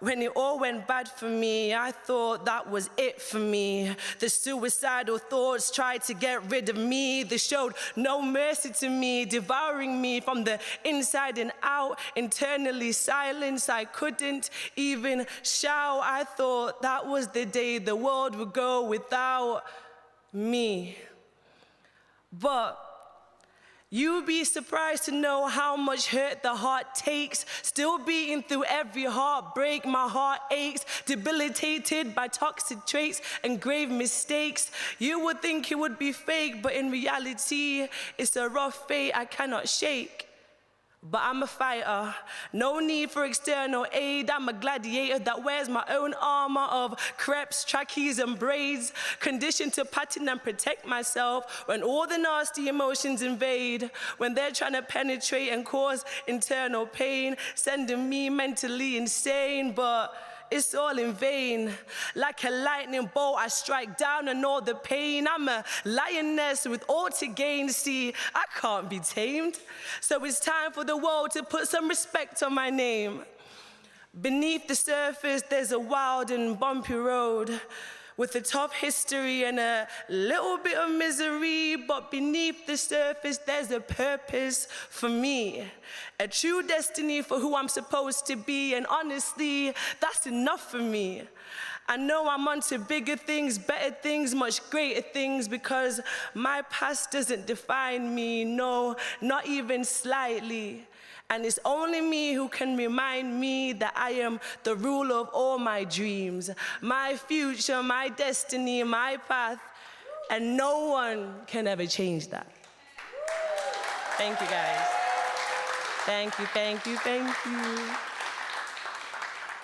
when it all went bad for me, I thought that was it for me. The suicidal thoughts tried to get rid of me. They showed no mercy to me, devouring me from the inside and out, internally silenced. I couldn't even shout. I thought that was the day the world would go without me. But you'd be surprised to know how much hurt the heart takes, still beating through every heartbreak. My heart aches, debilitated by toxic traits and grave mistakes. You would think it would be fake, but in reality, it's a rough fate I cannot shake. But I'm a fighter, no need for external aid. I'm a gladiator that wears my own armor of crepes, trackies, and braids, conditioned to pattern and protect myself when all the nasty emotions invade, when they're trying to penetrate and cause internal pain, sending me mentally insane. But it's all in vain. Like a lightning bolt, I strike down on all the pain. I'm a lioness with all to gain. See, I can't be tamed. So it's time for the world to put some respect on my name. Beneath the surface, there's a wild and bumpy road with a tough history and a little bit of misery, but beneath the surface, there's a purpose for me, a true destiny for who I'm supposed to be, and honestly, that's enough for me. I know I'm on to bigger things, better things, much greater things, because my past doesn't define me, no, not even slightly. And it's only me who can remind me that I am the ruler of all my dreams, my future, my destiny, my path, and no one can ever change that. Thank you, guys. Thank you, thank you, thank you.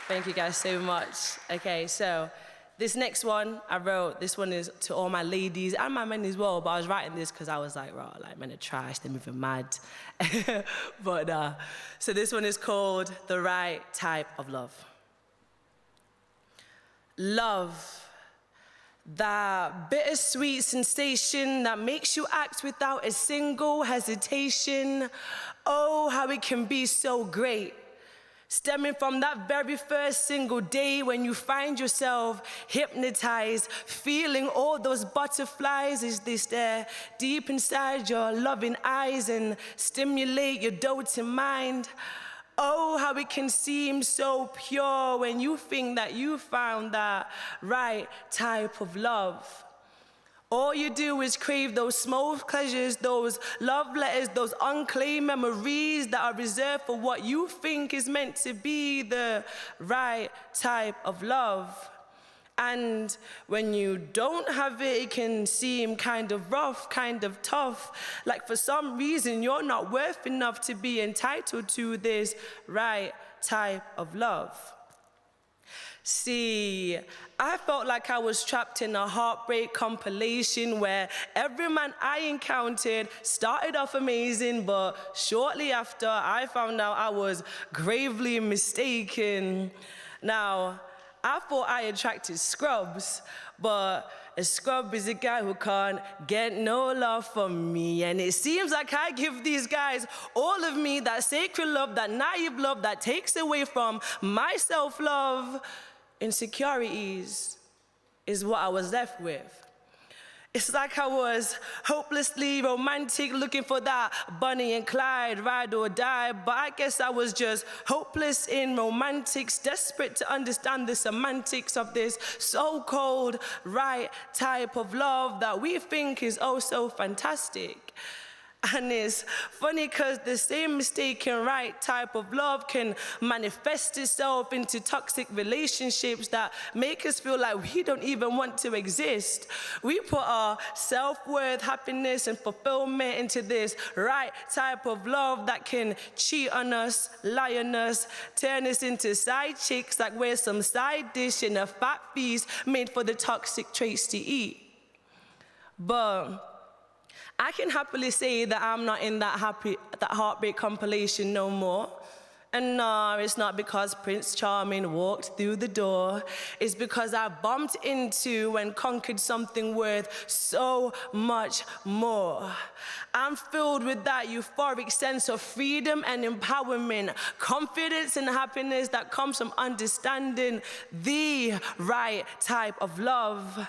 Thank you guys so much. Okay, so this next one I wrote, this one is to all my ladies and my men as well, but I was writing this because I was like, right, like men are trash, they're moving mad. But so this one is called The Right Type of Love. Love, that bittersweet sensation that makes you act without a single hesitation. Oh, how it can be so great. Stemming from that very first single day when you find yourself hypnotized, feeling all those butterflies as they stare deep inside your loving eyes and stimulate your doting mind. Oh, how it can seem so pure when you think that you found that right type of love. All you do is crave those small pleasures, those love letters, those unclaimed memories that are reserved for what you think is meant to be the right type of love. And when you don't have it, it can seem kind of rough, kind of tough. Like for some reason, you're not worth enough to be entitled to this right type of love. See, I felt like I was trapped in a heartbreak compilation where every man I encountered started off amazing, but shortly after, I found out I was gravely mistaken. Now, I thought I attracted scrubs, but a scrub is a guy who can't get no love from me. And it seems like I give these guys all of me, that sacred love, that naive love that takes away from my self-love. Insecurities is what I was left with. It's like I was hopelessly romantic, looking for that Bonnie and Clyde, ride or die, but I guess I was just hopeless in romantics, desperate to understand the semantics of this so-called right type of love that we think is oh so fantastic. And it's funny because the same mistaken right type of love can manifest itself into toxic relationships that make us feel like we don't even want to exist. We put our self-worth, happiness, and fulfillment into this right type of love that can cheat on us, lie on us, turn us into side chicks like we're some side dish in a fat feast made for the toxic traits to eat. But I can happily say that I'm not in that heartbreak compilation no more. And no, it's not because Prince Charming walked through the door. It's because I bumped into and conquered something worth so much more. I'm filled with that euphoric sense of freedom and empowerment, confidence and happiness that comes from understanding the right type of love.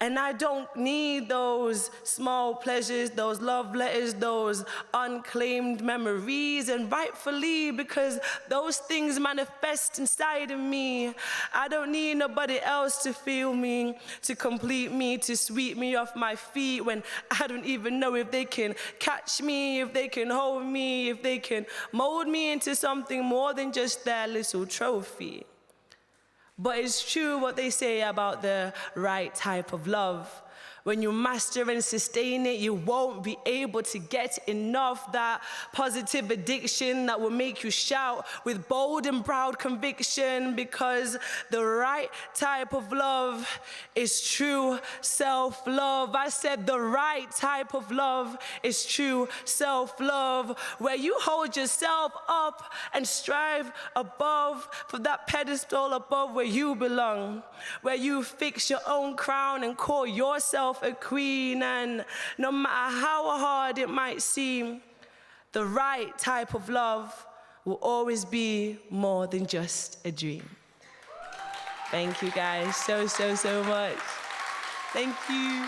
And I don't need those small pleasures, those love letters, those unclaimed memories, and rightfully, because those things manifest inside of me. I don't need nobody else to feel me, to complete me, to sweep me off my feet when I don't even know if they can catch me, if they can hold me, if they can mold me into something more than just their little trophy. But it's true what they say about the right type of love. When you master and sustain it, you won't be able to get enough. That positive addiction that will make you shout with bold and proud conviction, because the right type of love is true self-love. I said the right type of love is true self-love, where you hold yourself up and strive above, for that pedestal above where you belong, where you fix your own crown and call yourself a queen. And no matter how hard it might seem, the right type of love will always be more than just a dream. Thank you guys so much. Thank you.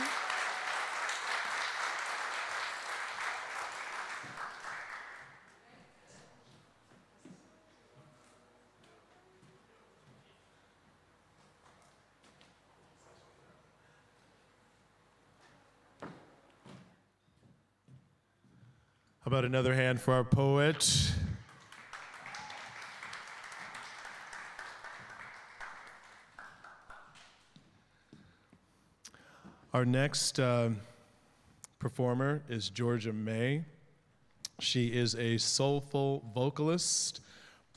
How about another hand for our poet? Our next performer is Georgia May. She is a soulful vocalist,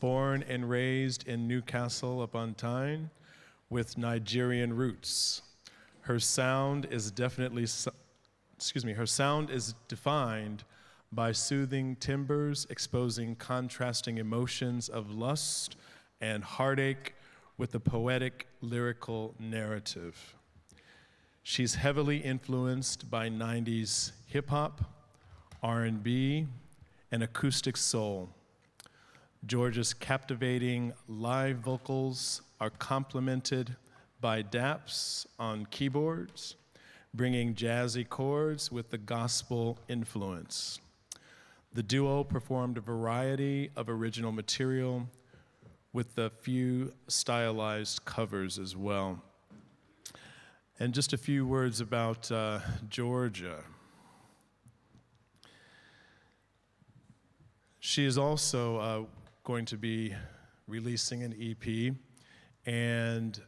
born and raised in Newcastle upon Tyne, with Nigerian roots. Her sound is defined by soothing timbres, exposing contrasting emotions of lust and heartache with a poetic lyrical narrative. She's heavily influenced by 90s hip hop, R&B, and acoustic soul. Georgia's captivating live vocals are complemented by daps on keyboards, bringing jazzy chords with the gospel influence. The duo performed a variety of original material with a few stylized covers as well. And just a few words about Georgia. She is also going to be releasing an EP, and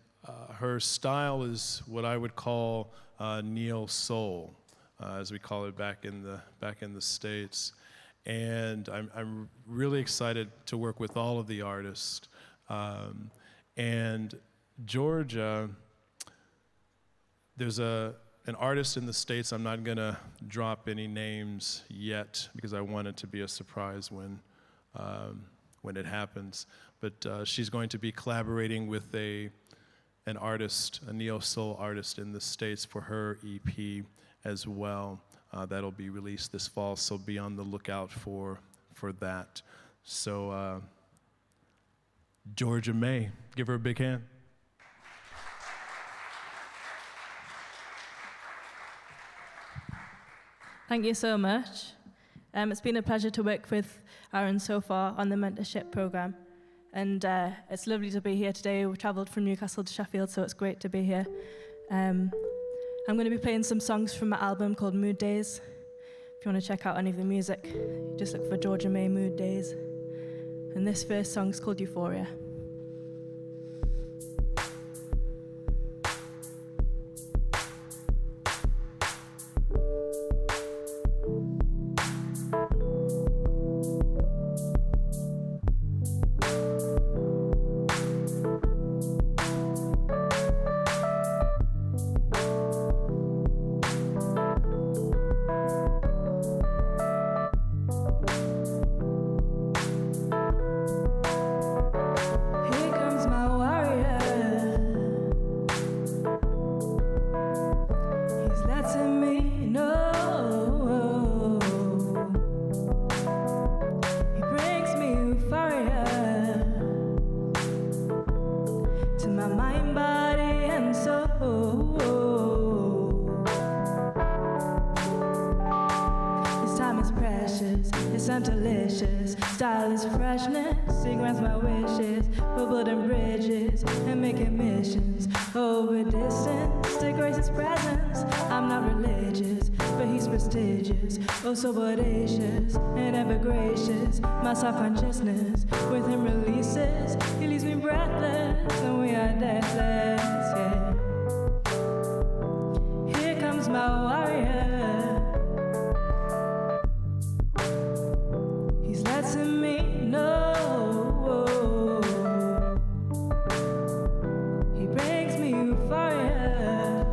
her style is what I would call neo soul, as we call it back in the States. And I'm really excited to work with all of the artists. And Georgia, there's an artist in the States, I'm not gonna drop any names yet because I want it to be a surprise when it happens. But she's going to be collaborating with an artist, a neo-soul artist in the States for her EP as well. That'll be released this fall, so be on the lookout for that. So Georgia May, give her a big hand. Thank you so much. It's been a pleasure to work with Aaron so far on the mentorship program. And it's lovely to be here today. We travelled from Newcastle to Sheffield, so it's great to be here. I'm going to be playing some songs from my album called Mood Days. If you want to check out any of the music, just look for Georgia May Mood Days. And this first song's called Euphoria. Style is freshness, it grants my wishes. We're building bridges and making missions over distance to grace his presence. I'm not religious, but he's prestigious. Oh, so bodacious and ever gracious. My self-consciousness with him releases. He leaves me breathless and we are deathless, yeah. Here comes my warrior. Letting me know he brings me euphoria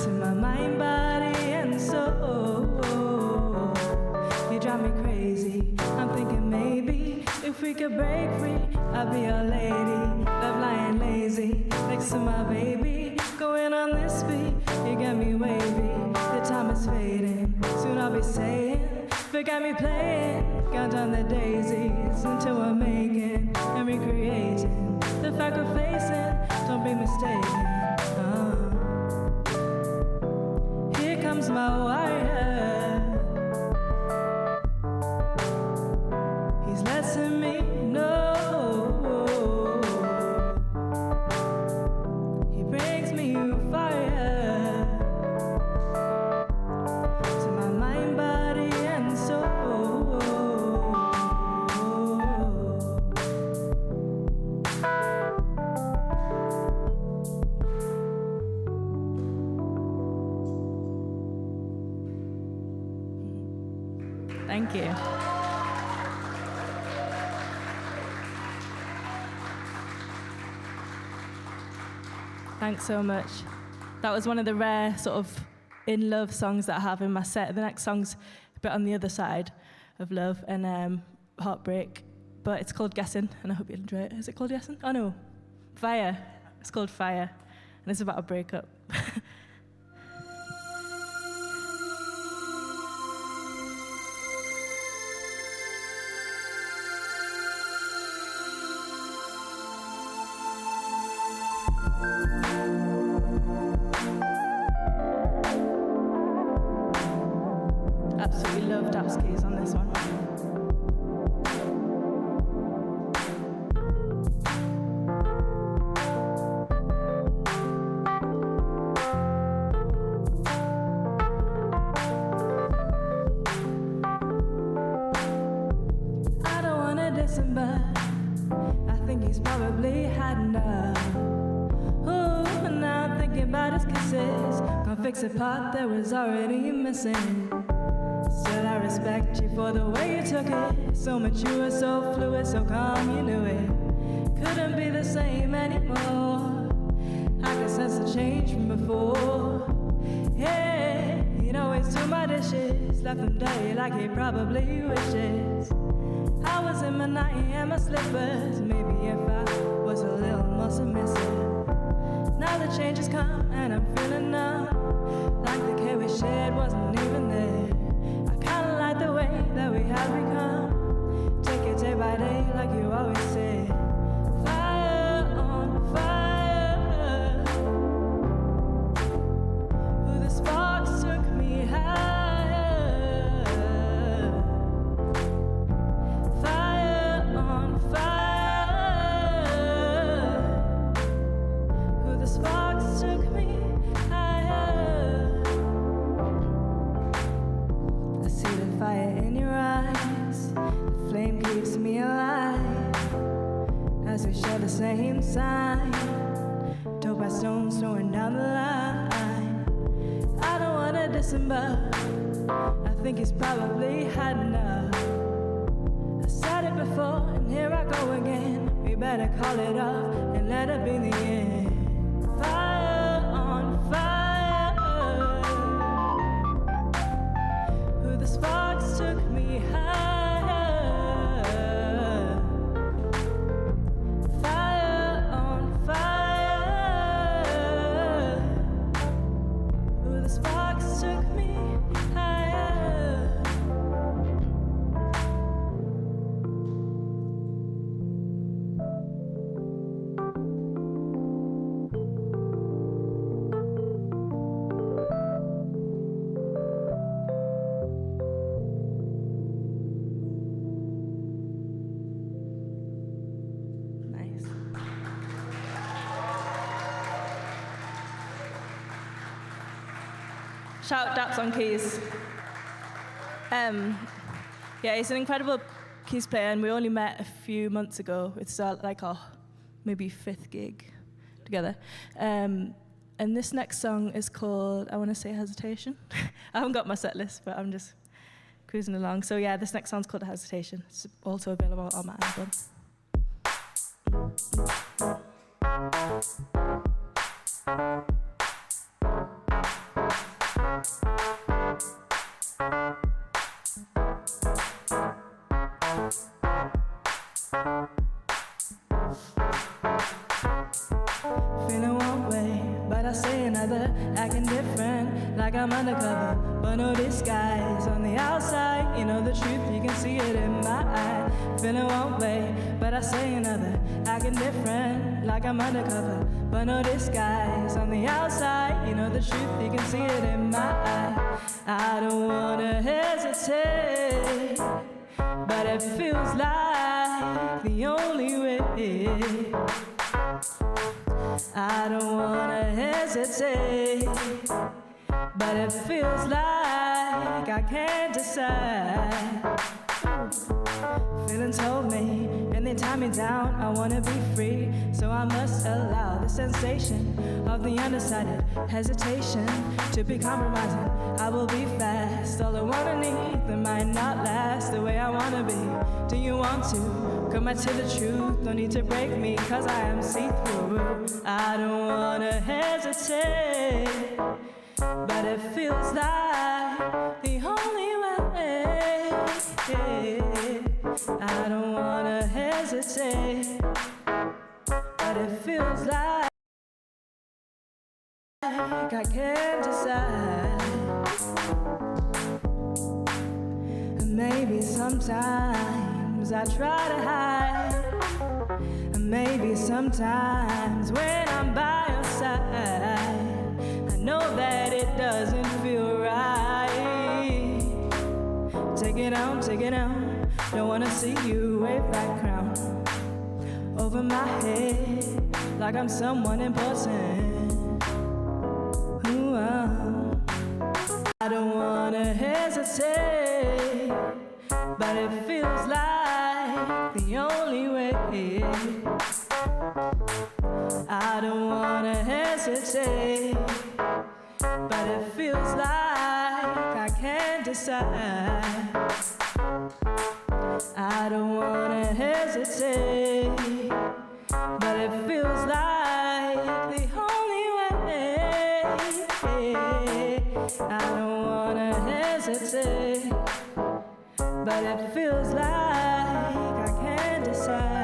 to my mind, body, and soul. You drive me crazy. I'm thinking maybe if we could break free, I'd be your lady. Love lying lazy next to my baby. Going on this beat, you got me wavy. The time is fading. Soon I'll be saying. But got me playing, count down the daisies until we're making and recreating the fact we're facing. Don't be mistaken. Here comes my warrior. He's letting me know he brings me euphoria to my mind, body. Thank you. Thanks so much. That was one of the rare sort of in love songs that I have in my set. The next song's a bit on the other side of love and heartbreak, but it's called Guessing, and I hope you enjoy it. Is it called Guessing? Oh no, Fire. It's called Fire, and it's about a breakup. Absolutely love Dapskis on this one. I don't wanna diss him, but I think he's probably had enough. Ooh, and now I'm thinking about his kisses. Gonna fix a part that was already missing. Still, I respect you for the way you took it. So mature, so fluid, so calm, you knew it. Couldn't be the same anymore. I could sense the change from before. Yeah, he'd always do my dishes, left them dirty like he probably wishes. I was in my nightie and my slippers. Maybe if I was a little more submissive. Now the change has come and I'm feeling numb. Like the care we shared wasn't even there. The way that we have become. Take it day by day like you always say. Fire on fire. Ooh, the sparks took me higher. Fire on fire. Ooh, the sparks took me higher. I see the fire in your eyes, the flame keeps me alive, as we share the same sign, toed by stones throwing down the line. I don't wanna diss him, but I think he's probably had enough. I said it before, and here I go again. We better call it off and let it be the end. Fire on fire. The sparks took me higher. Fire on fire. Ooh, the sparks took me higher. Shout Daps on keys. Yeah, he's an incredible keys player, and we only met a few months ago. It's like our maybe 5th gig together. And this next song is called, I want to say Hesitation. I haven't got my set list, but I'm just cruising along. So yeah, this next song's called Hesitation. It's also available on my album. Feeling one way, but I say another, acting different, like I'm undercover, but no disguise on the outside. You know the truth, you can see it in my eye. Feeling one way, but I say another, acting different, like I'm undercover, but no disguise on the outside. You know the truth, you can see it in my eye. I don't wanna hesitate, but it feels like the only way. I don't wanna hesitate, but it feels like I can't decide. Feelings hold me and they tie me down. I wanna be free, so I must allow the sensation of the undecided hesitation to be compromising. I will be fast, all I wanna need that might not last the way I wanna be. Do you want to come back to the truth? No need to break me, cause I am see-through. I don't wanna hesitate, but it feels like the only way. I don't wanna hesitate, but it feels like I can't decide. And maybe sometimes I try to hide, and maybe sometimes when I'm by your side, I know that it doesn't feel right. Take it on, take it on. Don't wanna see you wave that crown over my head like I'm someone important. Ooh, I don't wanna hesitate, but it feels like the only way. I don't wanna hesitate, but it feels like I can't decide. I don't wanna hesitate, but it feels like the only way. I don't wanna hesitate, but it feels like I can't decide.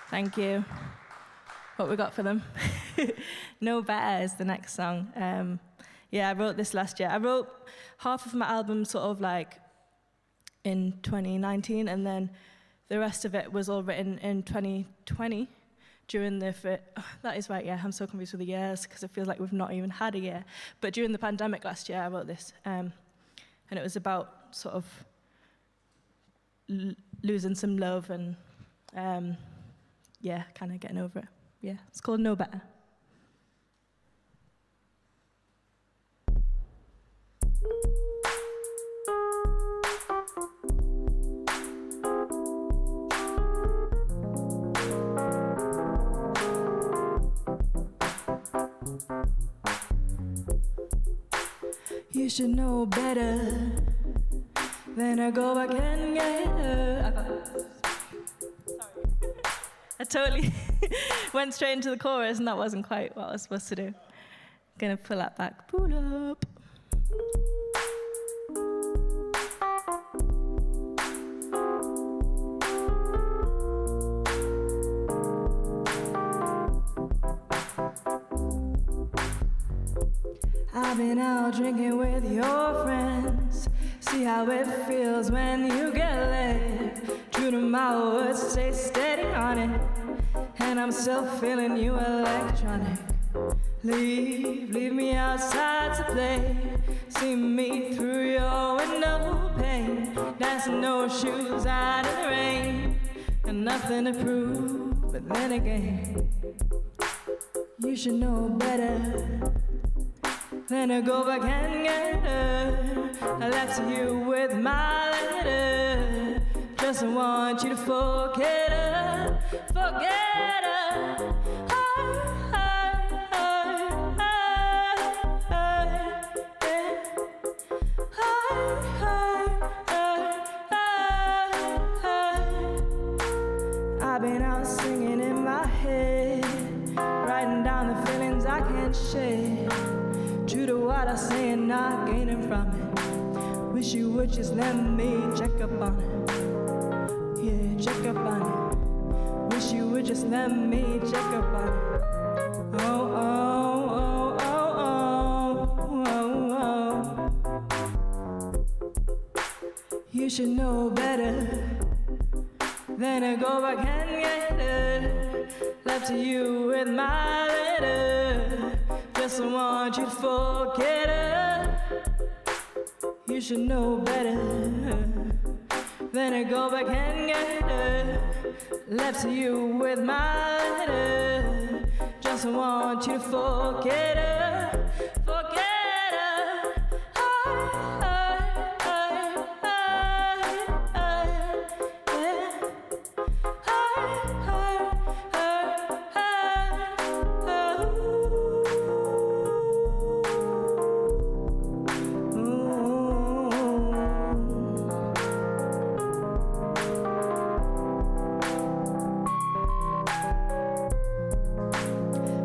Thank you. What we got for them? No Better is the next song. Yeah, I wrote this last year. I wrote half of my album sort of like in 2019, and then the rest of it was all written in 2020 during the... that is right, yeah, I'm so confused with the years because it feels like we've not even had a year. But during the pandemic last year, I wrote this, and it was about sort of losing some love and... yeah, kind of getting over it. Yeah, it's called No Better. You should know better than to go back and get her. I totally went straight into the chorus, and that wasn't quite what I was supposed to do. Gonna pull that back. Pull up. I've been out drinking with your friends. See how it feels when you get lit. True to my words, stay steady on it. And I'm still feeling you electronic. Leave me outside to play. See me through your window pane. Dancing no shoes out in the rain. And nothing to prove, but then again, you should know better than to go back and get her. I left you with my letter. Just want you to forget her, forget her. I've been out singing in my head, writing down the feelings I can't share. True to what I say and not gaining from it. Wish you would just let me check up on it. Yeah, check up on it. Wish you would just let me check up on it. Oh, oh, oh, oh, oh, oh. You should know better than to go back and get her. love to you with my letter. Just want you to forget her. You should know better than to go back and get her. Left to you with my letter. Just want you to forget her. Forget her.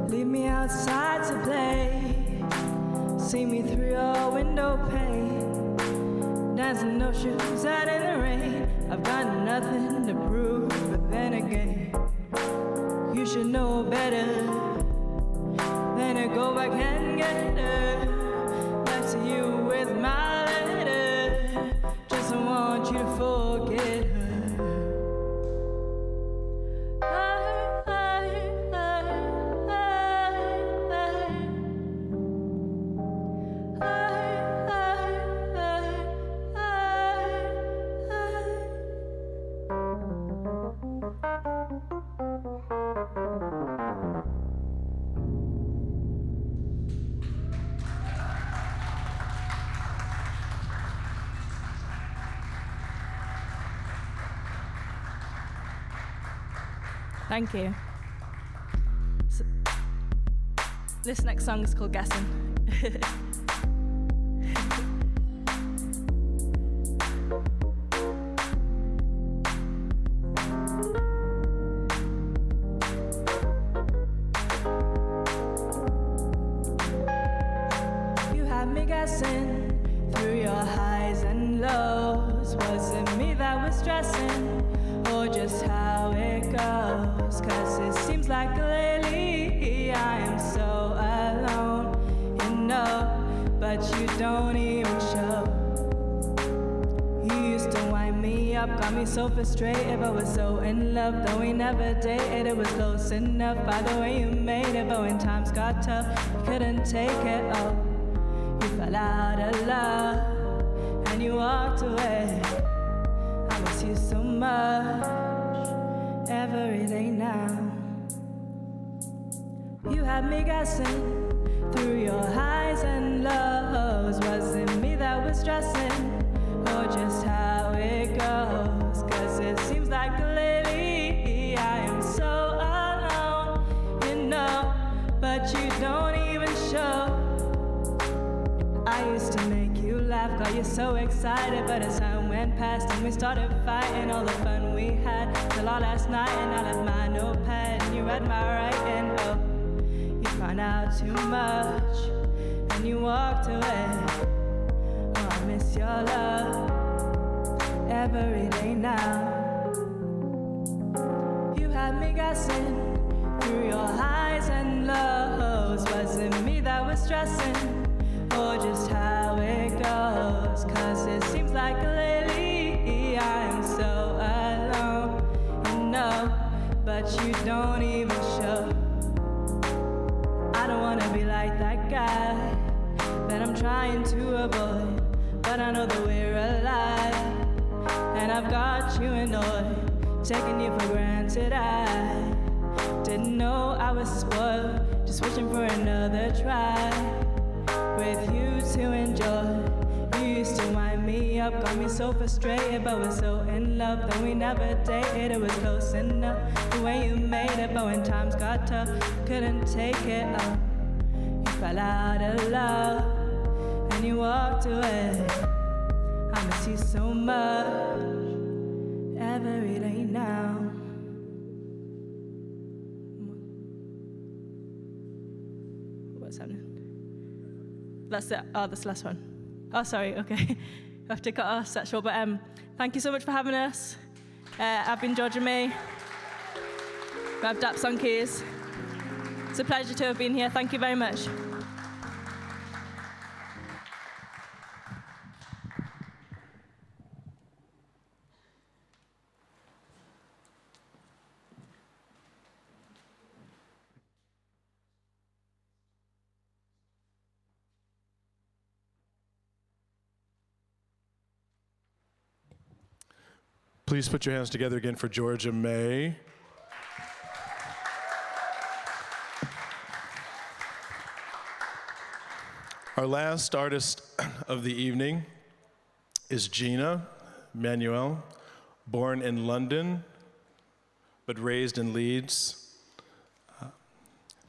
Leave me outside to play. See me through your window pane. Dancing no shoes out in the rain. I've got nothing to prove, but then again, you should know better than to go back and get her. Back to you with my letter. Just want you to forget her. Thank you. So, this next song is called Guessing. You had me guessing through your highs and lows. Was it me that was stressing, or just how it goes? 'Cause it seems like lately I am so alone, you know, but you don't even show. You used to wind me up, got me so frustrated, but was so in love. Though we never dated, it was close enough by the way you made it. But when times got tough, you couldn't take it, oh. You fell out of love and you walked away. I miss you so much every day now. You had me guessing through your highs and lows. Was it me that was stressing, or just how it goes? 'Cause it seems like lately I am so alone, you know, but you don't even show. I used to make you laugh, got you so excited, but as time went past and we started fighting, all the fun we had till our last night, and I left my notepad and you read my writing. Oh, you found out too much and you walked away. Oh, I miss your love every day now. You had me guessing through your highs and lows. Was it me that was stressing, or just how it goes? 'Cause it seems like lately I am so alone, you know, but you don't even show. I don't wanna be like that guy that I'm trying to avoid, but I know that we're alive, and I've got you annoyed, taking you for granted. I didn't know I was spoiled, just wishing for another try with you to enjoy. You used to wind me up, got me so frustrated, but was so in love. Though we never dated, it was close enough the way you made it. But when times got tough, couldn't take it, oh. You fell out of love and you walked away. I miss you so much every day now. What's happening? That's it. Oh, that's the last one. Oh, sorry. Okay. I have to cut us that short. But thank you so much for having us. I've been Georgia May. We have Daps on keys. It's a pleasure to have been here. Thank you very much. Please put your hands together again for Georgia May. Our last artist of the evening is Gina Manuel, born in London, but raised in Leeds,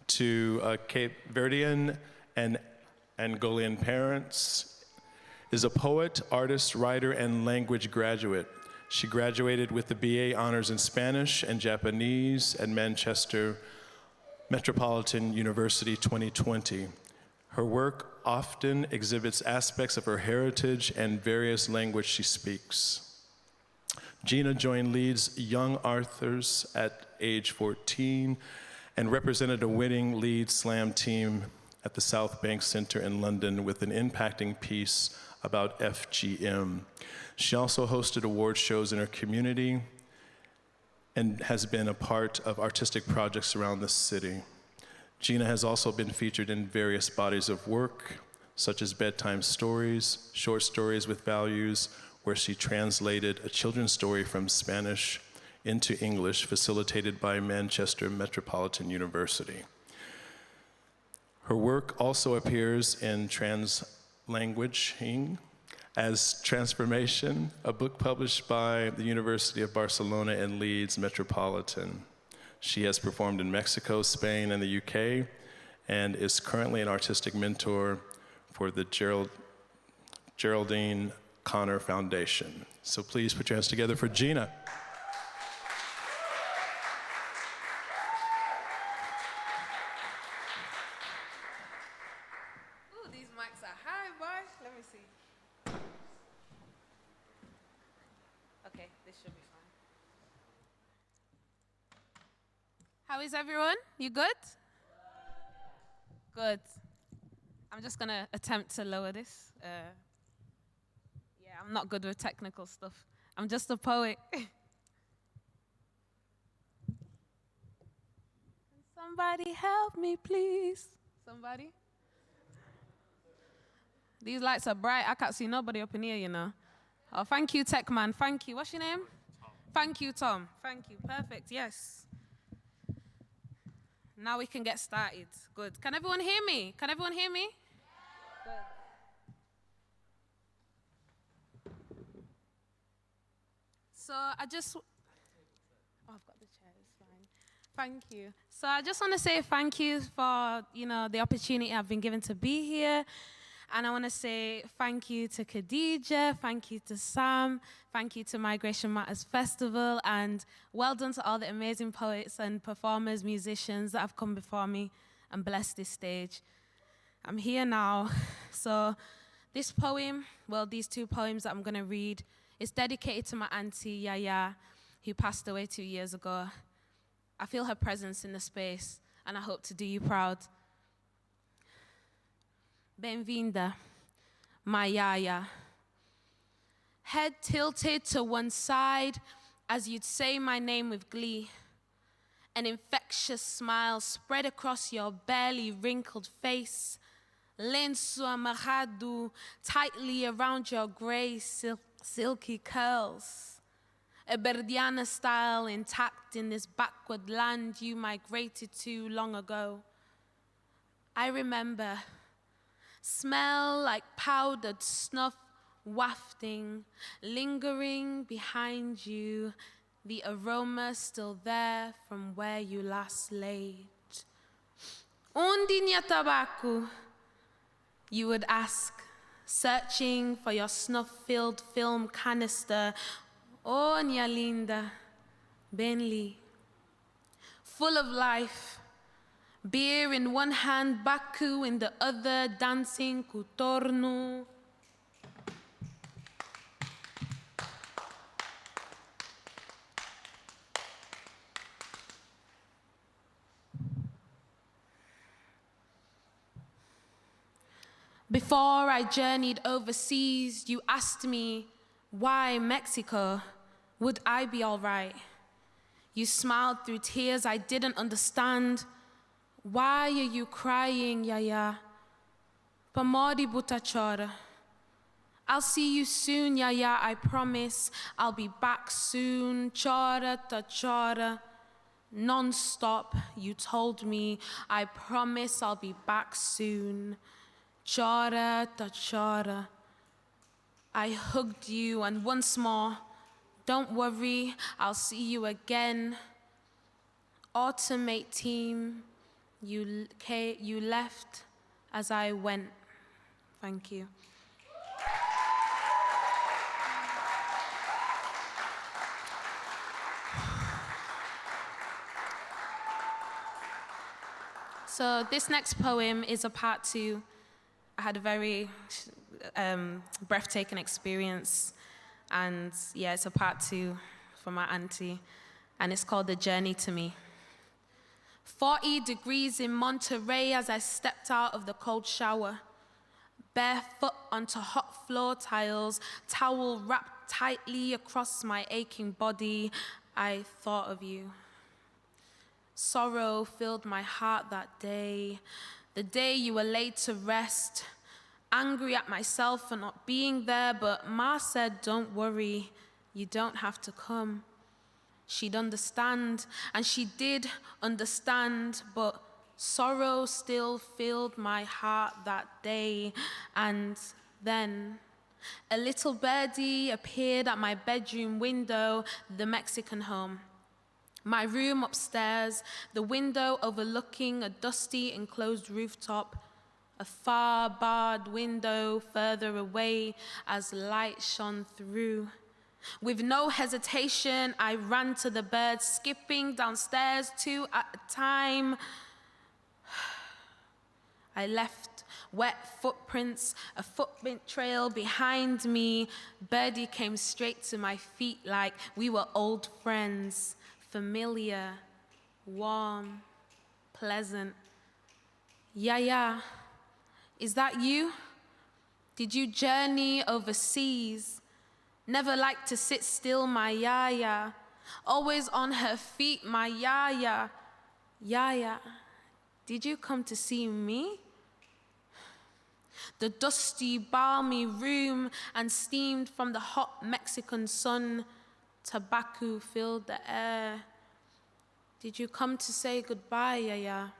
to Cape Verdean and Angolan parents, is a poet, artist, writer, and language graduate. She graduated with the BA Honors in Spanish and Japanese at Manchester Metropolitan University 2020. Her work often exhibits aspects of her heritage and various languages she speaks. Gina joined Leeds Young Authors at age 14 and represented a winning Leeds Slam team at the South Bank Centre in London with an impacting piece about FGM. She also hosted award shows in her community and has been a part of artistic projects around the city. Gina has also been featured in various bodies of work, such as bedtime stories, short stories with values, where she translated a children's story from Spanish into English, facilitated by Manchester Metropolitan University. Her work also appears in Translanguaging as Transformation, a book published by the University of Barcelona and Leeds Metropolitan. She has performed in Mexico, Spain, and the UK, and is currently an artistic mentor for the Geraldine Connor Foundation. So please put your hands together for Gina. Ooh, these mics are high, boy. Let me see. Okay, this should be fine. How is everyone? You good? Good. I'm just gonna attempt to lower this. Yeah, I'm not good with technical stuff. I'm just a poet. Somebody help me, please. Somebody? These lights are bright. I can't see nobody up in here, you know. Oh, thank you, tech man. Thank you. What's your name? Tom. Thank you, Tom. Thank you. Perfect. Yes. Now we can get started. Good. Can everyone hear me? Can everyone hear me? Good. So I just... Oh, I've got the chair. It's fine. Thank you. So I just want to say thank you for, the opportunity I've been given to be here. And I want to say thank you to Khadija, thank you to Sam, thank you to Migration Matters Festival, and well done to all the amazing poets and performers, musicians that have come before me and blessed this stage. I'm here now. So this poem, these two poems that I'm going to read, is dedicated to my auntie, Yaya, who passed away 2 years ago. I feel her presence in the space, and I hope to do you proud. Bem-vinda, my Yaya. Head tilted to one side as you'd say my name with glee. An infectious smile spread across your barely wrinkled face. Lenço amarrado tightly around your gray silky curls. A Berdiana style intact in this backward land you migrated to long ago. I remember. Smell like powdered snuff wafting, lingering behind you, the aroma still there from where you last laid. Onde tinha tabaco? You would ask, searching for your snuff-filled film canister. Oh, minha linda, Bentley. Full of life. Beer in one hand, Baku in the other, dancing cutorno. Before I journeyed overseas, you asked me, why Mexico? Would I be all right? You smiled through tears I didn't understand. Why are you crying, Yaya? Pamodi butachora. I'll see you soon, yeah, I promise. I'll be back soon, chora ta chora. Non-stop, you told me. I promise I'll be back soon. Chora ta chora. I hugged you and once more, don't worry, I'll see you again. Automate team, you left as I went. Thank you. So this next poem is a part 2. I had a very breathtaking experience, and yeah, it's a part 2 for my auntie, and it's called The Journey to Me. 40 degrees in Monterey as I stepped out of the cold shower. Barefoot onto hot floor tiles, towel wrapped tightly across my aching body, I thought of you. Sorrow filled my heart that day, the day you were laid to rest. Angry at myself for not being there, but Ma said, don't worry, you don't have to come. She'd understand, and she did understand, but sorrow still filled my heart that day. And then a little birdie appeared at my bedroom window, the Mexican home. My room upstairs, the window overlooking a dusty enclosed rooftop, a far barred window further away as light shone through. With no hesitation, I ran to the bird, skipping downstairs 2 at a time. I left wet footprints, a footprint trail behind me. Birdie came straight to my feet like we were old friends, familiar, warm, pleasant. Yeah, is that you? Did you journey overseas? Never liked to sit still, my yaya. Always on her feet, my yaya. Yaya, did you come to see me? The dusty, balmy room and steamed from the hot Mexican sun. Tobacco filled the air. Did you come to say goodbye, yaya?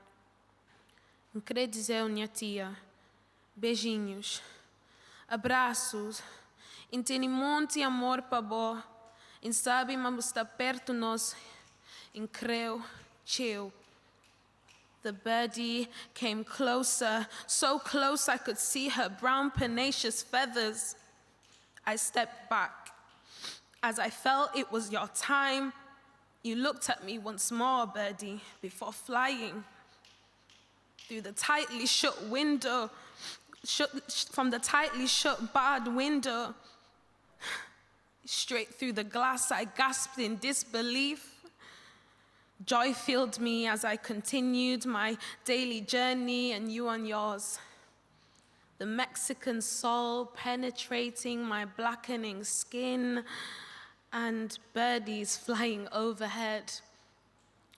Queria dizer, minha tia, beijinhos, abraços, tem muito amor para vós, e sabe, vamos estar perto nós, em creu, chill. The birdie came closer, so close I could see her brown pugnacious feathers. I stepped back. As I felt it was your time, you looked at me once more, birdie, before flying. Through the tightly shut window, from the tightly shut barred window, straight through the glass, I gasped in disbelief. Joy filled me as I continued my daily journey and you on yours. The Mexican soul penetrating my blackening skin and birdies flying overhead.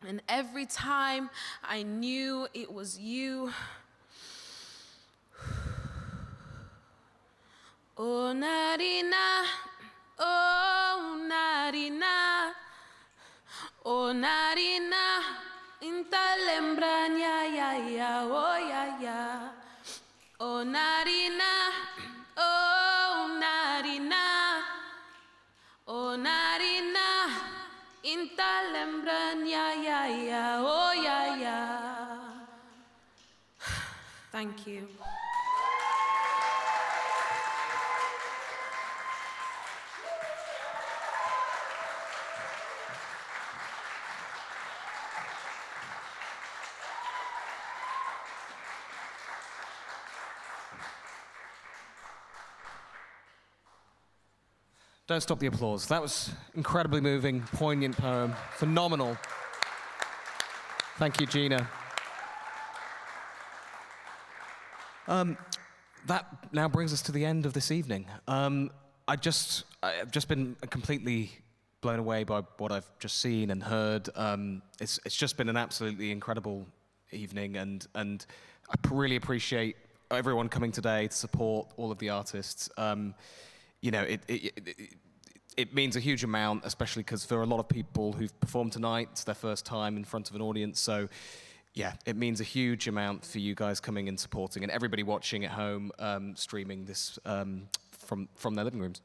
And every time I knew it was you, oh, Narina, oh, Narina, oh, Narina, inta lembranha, ya, oh, ya. Oh, Narina, oh, Narina, oh, Narina, inta lembranha, ya, oh, ya. Thank you. Don't stop the applause. That was incredibly moving, poignant poem. Phenomenal. Thank you, Gina. That now brings us to the end of this evening. I've just been completely blown away by what I've just seen and heard. It's just been an absolutely incredible evening, and I really appreciate everyone coming today to support all of the artists. You know, it means a huge amount, especially because for a lot of people who've performed tonight, it's their first time in front of an audience. So, yeah, it means a huge amount for you guys coming and supporting, and everybody watching at home, streaming this from their living rooms.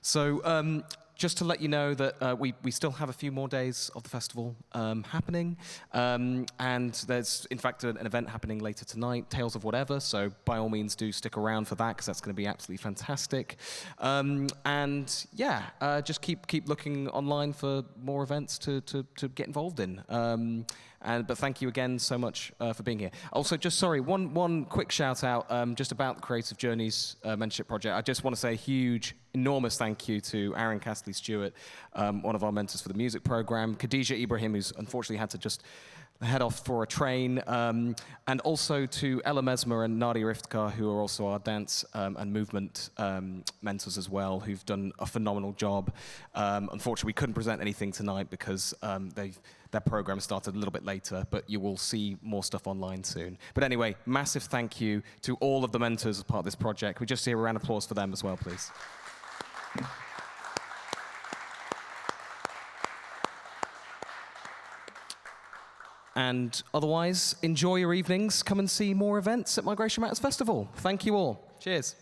So, just to let you know that we still have a few more days of the festival happening, and there's in fact an event happening later tonight, Tales of Whatever, so by all means do stick around for that, because that's going to be absolutely fantastic. And yeah, just keep looking online for more events to get involved in. But thank you again so much for being here. Also, just sorry, one quick shout out just about the Creative Journeys Mentorship Project. I just want to say a huge, enormous thank you to Aaron Castley-Stewart, one of our mentors for the music program, Khadija Ibrahim, who's unfortunately had to just head off for a train, and also to Ella Mesmer and Nadia Iftikhar, who are also our dance and movement mentors as well, who've done a phenomenal job. Unfortunately, we couldn't present anything tonight because their program started a little bit later, but you will see more stuff online soon. But anyway, massive thank you to all of the mentors as part of this project. We just hear a round of applause for them as well, please. And otherwise, enjoy your evenings. Come and see more events at Migration Matters Festival. Thank you all. Cheers.